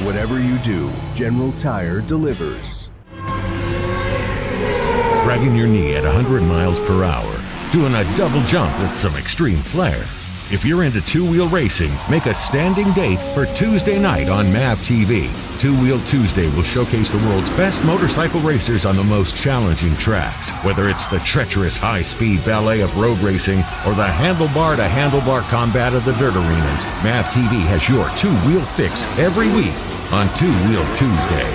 Whatever you do, General Tire delivers. Dragging your knee at 100 miles per hour, doing a double jump with some extreme flair. If you're into two-wheel racing, make a standing date for Tuesday night on MAV TV. Two-Wheel Tuesday will showcase the world's best motorcycle racers on the most challenging tracks. Whether it's the treacherous high-speed ballet of road racing or the handlebar-to-handlebar combat of the dirt arenas, MAV TV has your two-wheel fix every week on Two-Wheel Tuesday.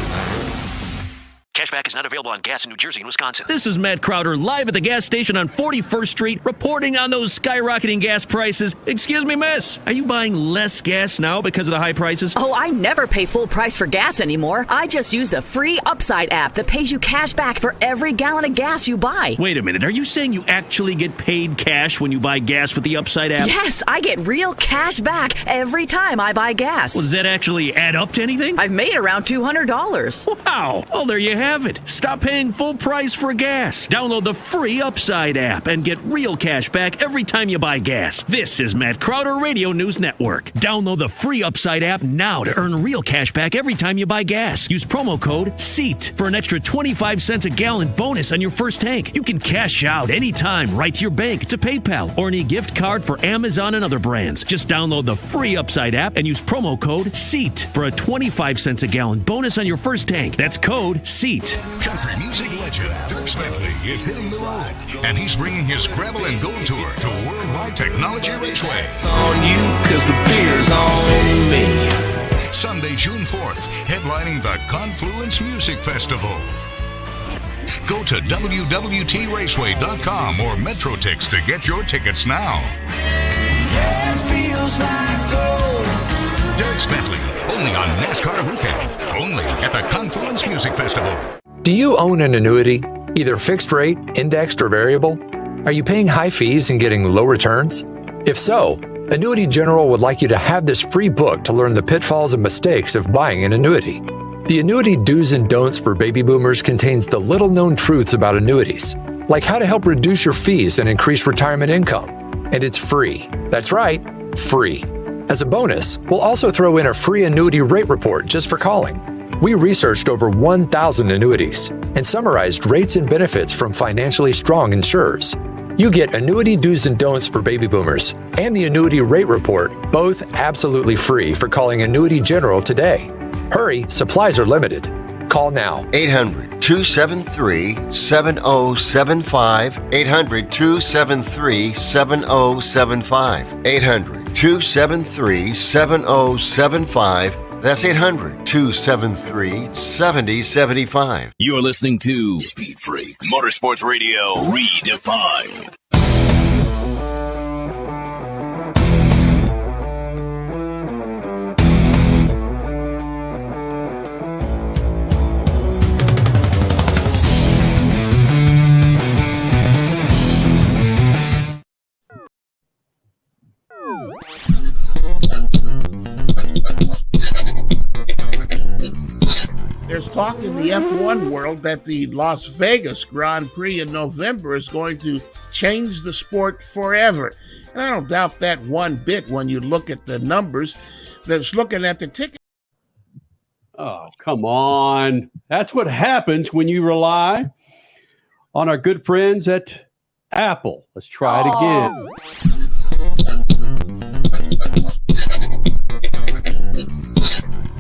Cashback is not available on gas in New Jersey and Wisconsin. This is Matt Crowder live at the gas station on 41st Street reporting on those skyrocketing gas prices. Excuse me, miss. Are you buying less gas now because of the high prices? Oh, I never pay full price for gas anymore. I just use the free Upside app that pays you cash back for every gallon of gas you buy. Wait a minute. Are you saying you actually get paid cash when you buy gas with the Upside app? Yes, I get real cash back every time I buy gas. Well, does that actually add up to anything? I've made around $200. Wow. Well, there you have it. Stop paying full price for gas. Download the free Upside app and get real cash back every time you buy gas. This is Matt Crowder Radio News Network. Download the free Upside app now to earn real cash back every time you buy gas. Use promo code SEAT for an extra 25 cents a gallon bonus on your first tank. You can cash out anytime right to your bank, to PayPal, or any gift card for Amazon and other brands. Just download the free Upside app and use promo code SEAT for a 25 cents a gallon bonus on your first tank. That's code SEAT. Country music legend Dirk Bentley is hitting the road, and he's bringing his Gravel and Gold Tour to Worldwide Technology Raceway. On you, cause the beer's on me. Sunday, June 4th, headlining the Confluence Music Festival. Go to www.traceway.com or MetroTix to get your tickets now. Yeah, it feels like gold. Dirk Bentley, only on NASCAR Weekend, only at the Confluence Music Festival. Do you own an annuity, either fixed rate, indexed, or variable? Are you paying high fees and getting low returns? If so, Annuity General would like you to have this free book to learn the pitfalls and mistakes of buying an annuity. The Annuity Do's and Don'ts for Baby Boomers contains the little-known truths about annuities, like how to help reduce your fees and increase retirement income. And it's free. That's right, free. As a bonus, we'll also throw in a free annuity rate report just for calling. We researched over 1,000 annuities and summarized rates and benefits from financially strong insurers. You get Annuity Do's and Don'ts for Baby Boomers and the Annuity Rate Report, both absolutely free for calling Annuity General today. Hurry, supplies are limited. Call now. 800-273-7075. 800-273-7075. 800-273-7075. That's 800-273-7075. You're listening to Speed Freaks, Motorsports Radio Redefined. talk in the F1 world that the Las Vegas Grand Prix in November is going to change the sport forever. And I don't doubt that one bit when you look at the numbers that's looking at the ticket. Oh, come on. That's what happens when you rely on our good friends at Apple. Let's try it again.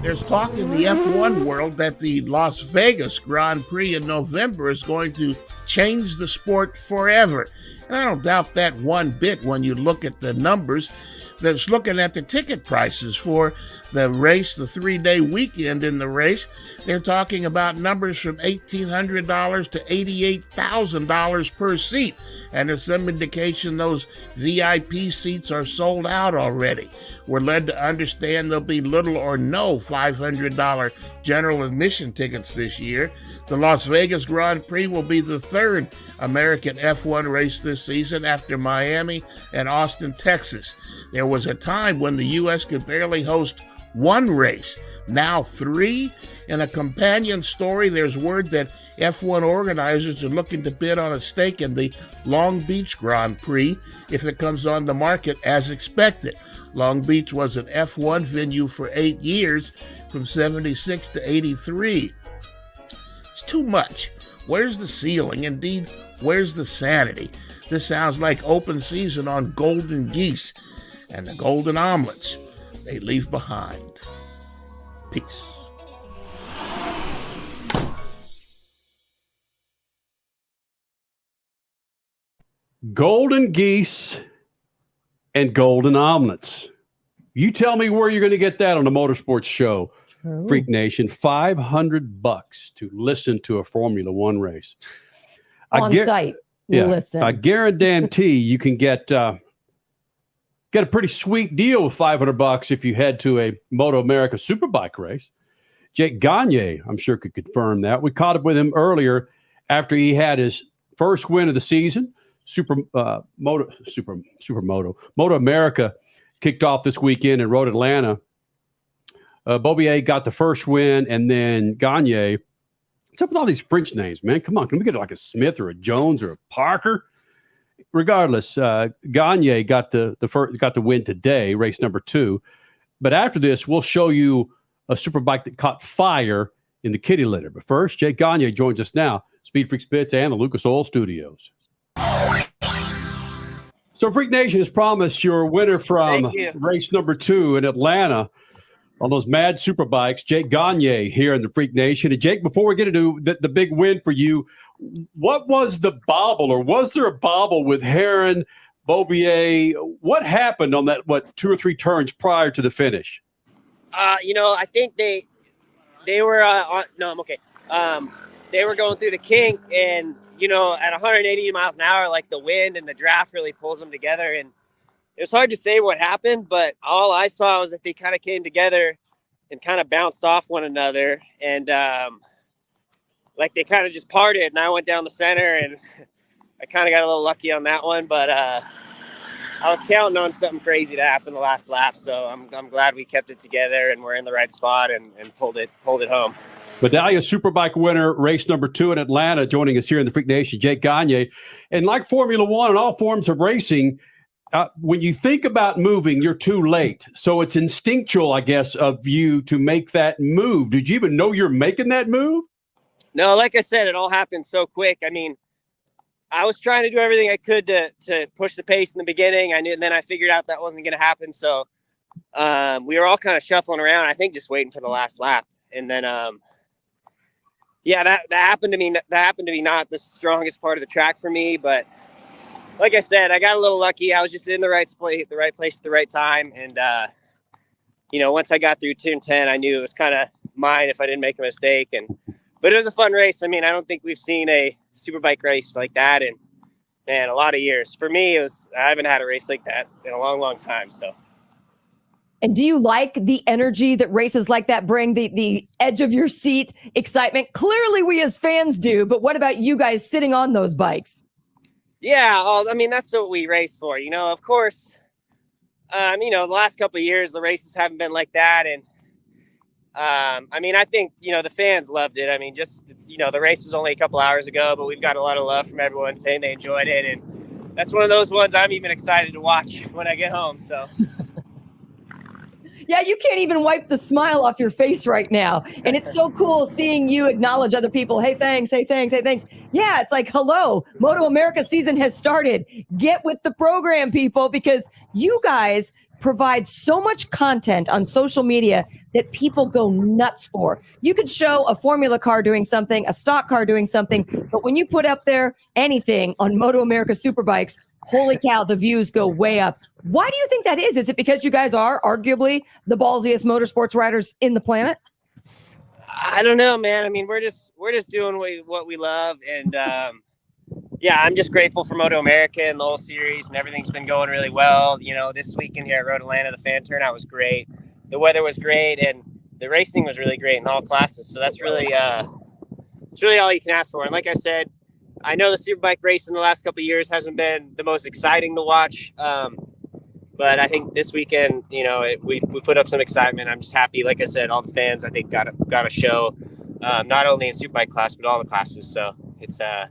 There's talk in the F1 world that the Las Vegas Grand Prix in November is going to change the sport forever. And I don't doubt that one bit when you look at the numbers that's looking at the ticket prices for the race, the 3-day weekend in the race. They're talking about numbers from $1,800 to $88,000 per seat. And there's some indication those VIP seats are sold out already. We're led to understand there'll be little or no $500 general admission tickets this year. The Las Vegas Grand Prix will be the third American F1 race this season after Miami and Austin, Texas. There was a time when the U.S. could barely host one race. Now 3. In a companion story, there's word that F1 organizers are looking to bid on a stake in the Long Beach Grand Prix if it comes on the market as expected. Long Beach was an F1 venue for 8 years, from 76 to 83. It's too much. Where's the ceiling? Indeed, where's the sanity? This sounds like open season on golden geese and the golden omelets they leave behind. Peace. Golden geese and golden omelets. You tell me where you're going to get that on the Motorsports Show. True. Freak Nation, $500 to listen to a Formula One race. On site. Yeah, Listen. I guarantee you can get a pretty sweet deal with $500 if you head to a MotoAmerica Superbike race. Jake Gagne, I'm sure, could confirm that. We caught up with him earlier after he had his first win of the season. MotoAmerica kicked off this weekend in Road Atlanta. Bobier got the first win, and then Gagne. What's up with all these French names, man? Come on, can we get like a Smith or a Jones or a Parker? Regardless, Gagne got the win today, race number 2. But after this, we'll show you a Superbike that caught fire in the kitty litter. But first, Jake Gagne joins us now, Speed Freaks Bits and the Lucas Oil Studios. So Freak Nation has promised your winner from race number 2 in Atlanta on those mad Superbikes, Jake Gagne here in the Freak Nation. And Jake, before we get into the big win for you, what was the bobble, or was there a bobble with Heron, Bobier? What happened on that, 2 or 3 turns prior to the finish? I think they were no, I'm okay. They were going through the kink, and at 180 miles an hour, like the wind and the draft really pulls them together. And it was hard to say what happened, but all I saw was that they kind of came together and kind of bounced off one another. And like they kind of just parted, and I went down the center, and I kind of got a little lucky on that one. But I was counting on something crazy to happen the last lap. So I'm glad we kept it together and we're in the right spot and pulled it home. Medallia Superbike winner, race number 2 in Atlanta, joining us here in the Freak Nation, Jake Gagne. And like Formula One and all forms of racing, when you think about moving, you're too late. So it's instinctual, I guess, of you to make that move. Did you even know you're making that move? No, like I said, it all happened so quick. I mean, I was trying to do everything I could to push the pace in the beginning. I knew, and then I figured out that wasn't going to happen. So we were all kind of shuffling around, I think just waiting for the last lap. And then, that happened to me. That happened to be not the strongest part of the track for me. But like I said, I got a little lucky. I was just in the right place at the right time. And, once I got through turn 10, I knew it was kind of mine if I didn't make a mistake. But it was a fun race. I mean, I don't think we've seen a Superbike race like that in a lot of years. For me, I haven't had a race like that in a long, long time. So. And do you like the energy that races like that bring, the edge of your seat excitement? Clearly we as fans do, but what about you guys sitting on those bikes? Yeah, I mean, that's what we race for. Of course, the last couple of years, the races haven't been like that. And, I mean, I think, the fans loved it. I mean, the race was only a couple hours ago, but we've got a lot of love from everyone saying they enjoyed it. And that's one of those ones I'm even excited to watch when I get home. So. Yeah, you can't even wipe the smile off your face right now. And it's so cool seeing you acknowledge other people. Hey, thanks. Hey, thanks. Hey, thanks. Yeah, it's like, hello, MotoAmerica season has started. Get with the program, people, because you guys provide so much content on social media that people go nuts for. You could show a formula car doing something, a stock car doing something, but when you put up there anything on MotoAmerica Superbikes, holy cow, the views go way up. Why do you think that is? Is it because you guys are arguably the ballsiest motorsports riders in the planet? I don't know, man. I mean, we're just doing what we love. And yeah, I'm just grateful for MotoAmerica and the whole series, and everything's been going really well. This weekend here at Road Atlanta, the fan turnout was great. The weather was great, and the racing was really great in all classes. So that's really, it's really all you can ask for. And like I said, I know the Superbike race in the last couple of years hasn't been the most exciting to watch, but I think this weekend, we put up some excitement. I'm just happy. Like I said, all the fans, I think, got a show, not only in Superbike class but all the classes. So it's a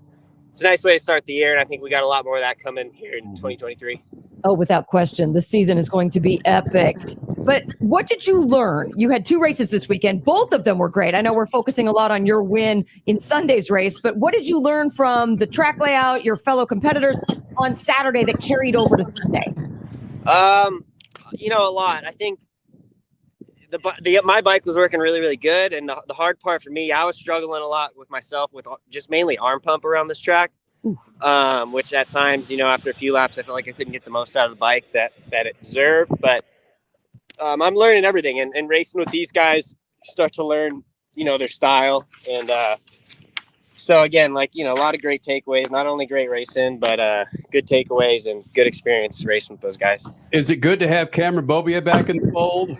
nice way to start the year, and I think we got a lot more of that coming here in 2023. Oh, without question, the season is going to be epic. But what did you learn? You had 2 races this weekend. Both of them were great. I know we're focusing a lot on your win in Sunday's race, but what did you learn from the track layout, your fellow competitors on Saturday that carried over to Sunday? A lot. I think my bike was working really, really good. And the hard part for me, I was struggling a lot with myself with just mainly arm pump around this track. Which at times, after a few laps, I felt like I couldn't get the most out of the bike that it deserved. But I'm learning everything, and racing with these guys, you start to learn, their style. And so again, a lot of great takeaways, not only great racing, but good takeaways and good experience racing with those guys. Is it good to have Cameron Beaubier back in the fold?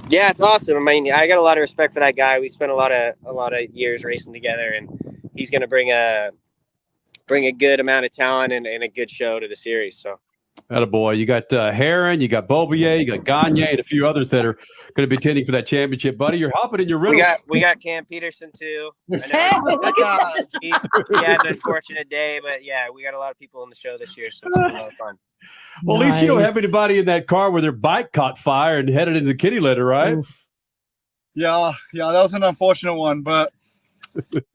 Yeah, it's awesome. I mean, I got a lot of respect for that guy. We spent a lot of years racing together, and he's going to bring a good amount of talent and a good show to the series. So, attaboy. You got Heron, you got Beaubier, you got Gagne, and a few others that are going to be tending for that championship, buddy. You're hopping in your rental. We got Cam Peterson too. He had an unfortunate day, but yeah, we got a lot of people on the show this year, so it's been a lot of fun. Well, nice. At least you don't have anybody in that car where their bike caught fire and headed into the kitty litter, right? Oof. Yeah, that was an unfortunate one, but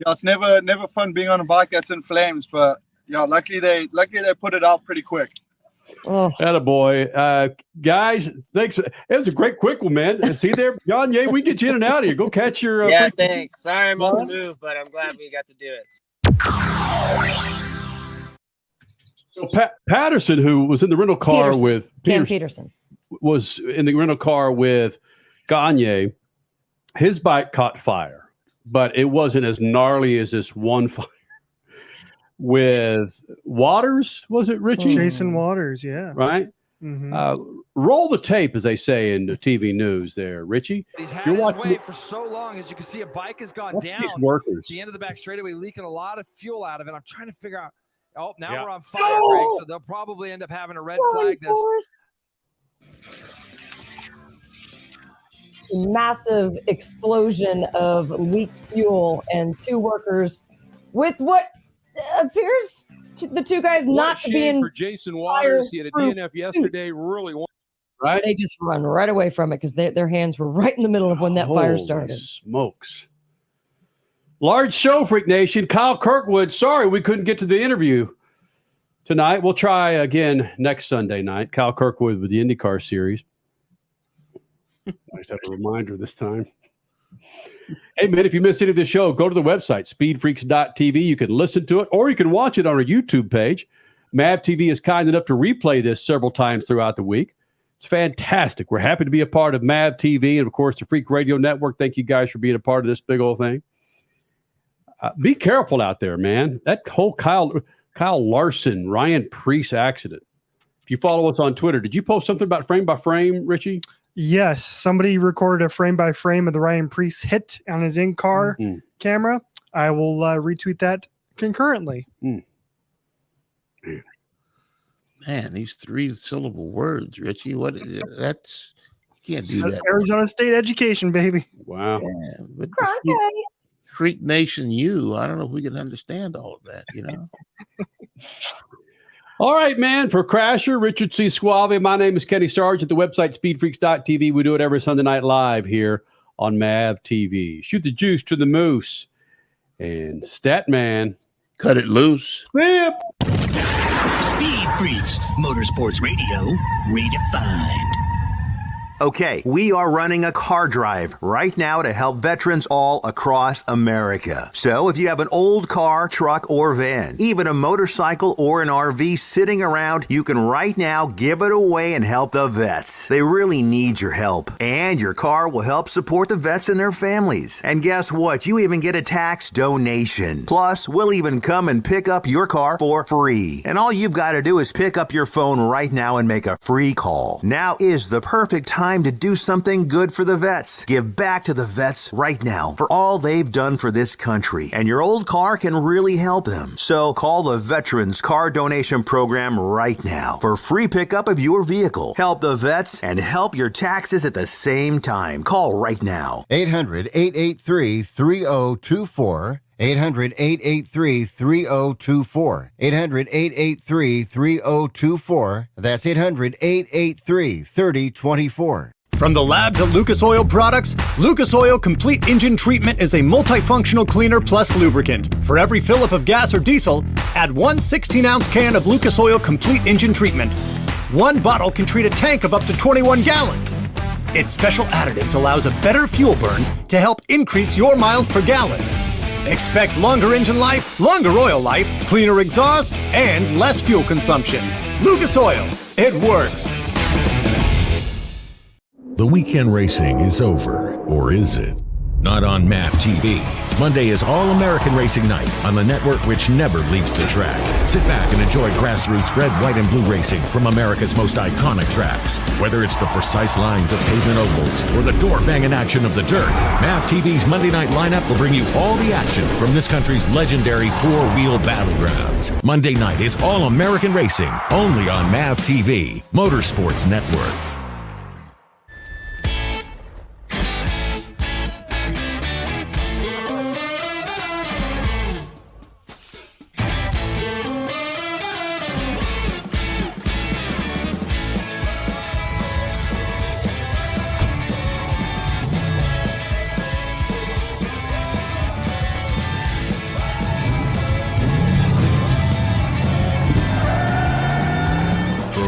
it's never fun being on a bike that's in flames. But yeah, luckily they put it out pretty quick. Oh, attaboy. Guys, thanks. It was a great quick one, man. See there, Gagne, we get you in and out of here. Go catch your yeah, thanks. Sorry I'm on the move, but I'm glad we got to do it. So Patterson, who was in the rental car with Peterson, was in the rental car with Gagne. His bike caught fire, but it wasn't as gnarly as this one fire with Waters. Was it Richie? Jason Waters, yeah. Right? Mm-hmm. Roll the tape, as they say in the TV news there, Richie. He's had his way for so long. As you can see, a bike has gone down. These workers. At the end of the back straightaway, leaking a lot of fuel out of it. I'm trying to figure out. Oh, now we're on fire break, so they'll probably end up having a red flag this. Massive explosion of leaked fuel and 2 workers with what appears to the 2 guys not to be in for Jason Waters. He had a DNF yesterday. Really, right? They just run right away from it because their hands were right in the middle of when that fire started. Smokes. Large show, Freak Nation. Kyle Kirkwood, sorry we couldn't get to the interview tonight. We'll try again next Sunday night. Kyle Kirkwood with the IndyCar Series. I just have a reminder this time. Hey, man, if you missed any of the show, go to the website, speedfreaks.tv. You can listen to it, or you can watch it on our YouTube page. MAV TV is kind enough to replay this several times throughout the week. It's fantastic. We're happy to be a part of MAV TV and, of course, the Freak Radio Network. Thank you guys for being a part of this big old thing. Be careful out there, man. That whole Kyle Larson, Ryan Preece accident. If you follow us on Twitter, did you post something about frame by frame, Richie? Yes. Somebody recorded a frame by frame of the Ryan Preece hit on his in-car camera. I will retweet that concurrently. Man, these 3-syllable words, Richie. Can't do that. Arizona State education, baby. Wow. Yeah, but Freak Nation I don't know if we can understand all of that, All right, man. For Crasher, Richard C. Suave, my name is Kenny Sargent. The website speedfreaks.tv. We do it every Sunday night live here on MAV TV. Shoot the juice to the moose. And Statman. Cut it loose. Yep. Speed Freaks, Motorsports Radio, redefined. Okay, we are running a car drive right now to help veterans all across America. So if you have an old car, truck, or van, even a motorcycle or an RV sitting around, you can right now give it away and help the vets. They really need your help. And your car will help support the vets and their families. And guess what? You even get a tax donation. Plus, we'll even come and pick up your car for free. And all you've got to do is pick up your phone right now and make a free call. Now is the perfect time to do something good for the vets. Give back to the vets right now for all they've done for this country. And your old car can really help them. So call the Veterans Car Donation Program right now for free pickup of your vehicle. Help the vets and help your taxes at the same time. Call right now. 800-883-3024. 800-883-3024. 800-883-3024. That's 800-883-3024. From the labs at Lucas Oil Products, Lucas Oil Complete Engine Treatment is a multifunctional cleaner plus lubricant. For every fill-up of gas or diesel, add one 16-ounce can of Lucas Oil Complete Engine Treatment. One bottle can treat a tank of up to 21 gallons. Its special additives allows a better fuel burn to help increase your miles per gallon. Expect longer engine life, longer oil life, cleaner exhaust, and less fuel consumption. Lucas Oil, it works. The weekend racing is over, or is it? Not on MAP TV. Monday is All-American Racing Night on the network which never leaves the track. Sit back and enjoy grassroots red, white, and blue racing from America's most iconic tracks. Whether it's the precise lines of pavement ovals or the door-banging action of the dirt, MAP TV's Monday night lineup will bring you all the action from this country's legendary four-wheel battlegrounds. Monday night is All-American Racing, only on MAP TV, Motorsports Network.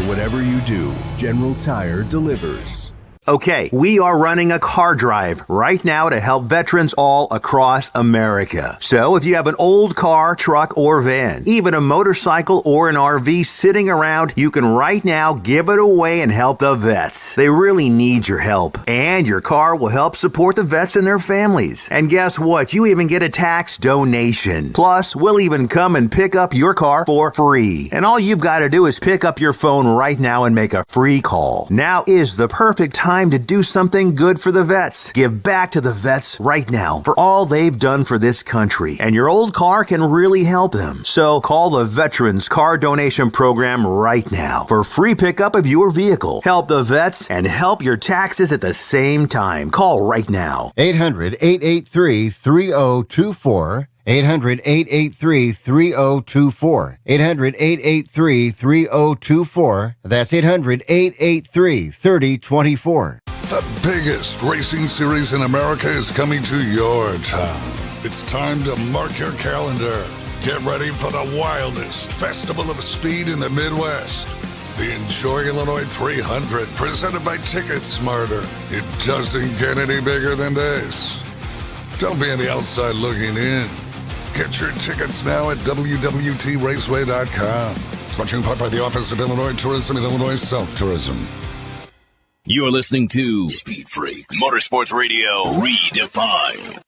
Whatever you do, General Tire delivers. Okay, we are running a car drive right now to help veterans all across America. So if you have an old car, truck, or van, even a motorcycle or an RV sitting around, you can right now give it away and help the vets. They really need your help. And your car will help support the vets and their families. And guess what? You even get a tax donation. Plus, we'll even come and pick up your car for free. And all you've got to do is pick up your phone right now and make a free call. Now is the perfect time to do something good for the vets. Give back to the vets right now for all they've done for this country. And your old car can really help them. So call the Veterans Car Donation Program right now for free pickup of your vehicle. Help the vets and help your taxes at the same time. Call right now. 800-883-3024. 800-883-3024. 800-883-3024. That's 800-883-3024. The biggest racing series in America is coming to your town. It's time to mark your calendar. Get ready for the wildest festival of speed in the Midwest. The Enjoy Illinois 300, presented by Ticket Smarter. It doesn't get any bigger than this. Don't be on the outside looking in. Get your tickets now at www.raceway.com. Sponsored in part by the Office of Illinois Tourism and Illinois South Tourism. You're listening to Speed Freaks, Motorsports Radio Redefined.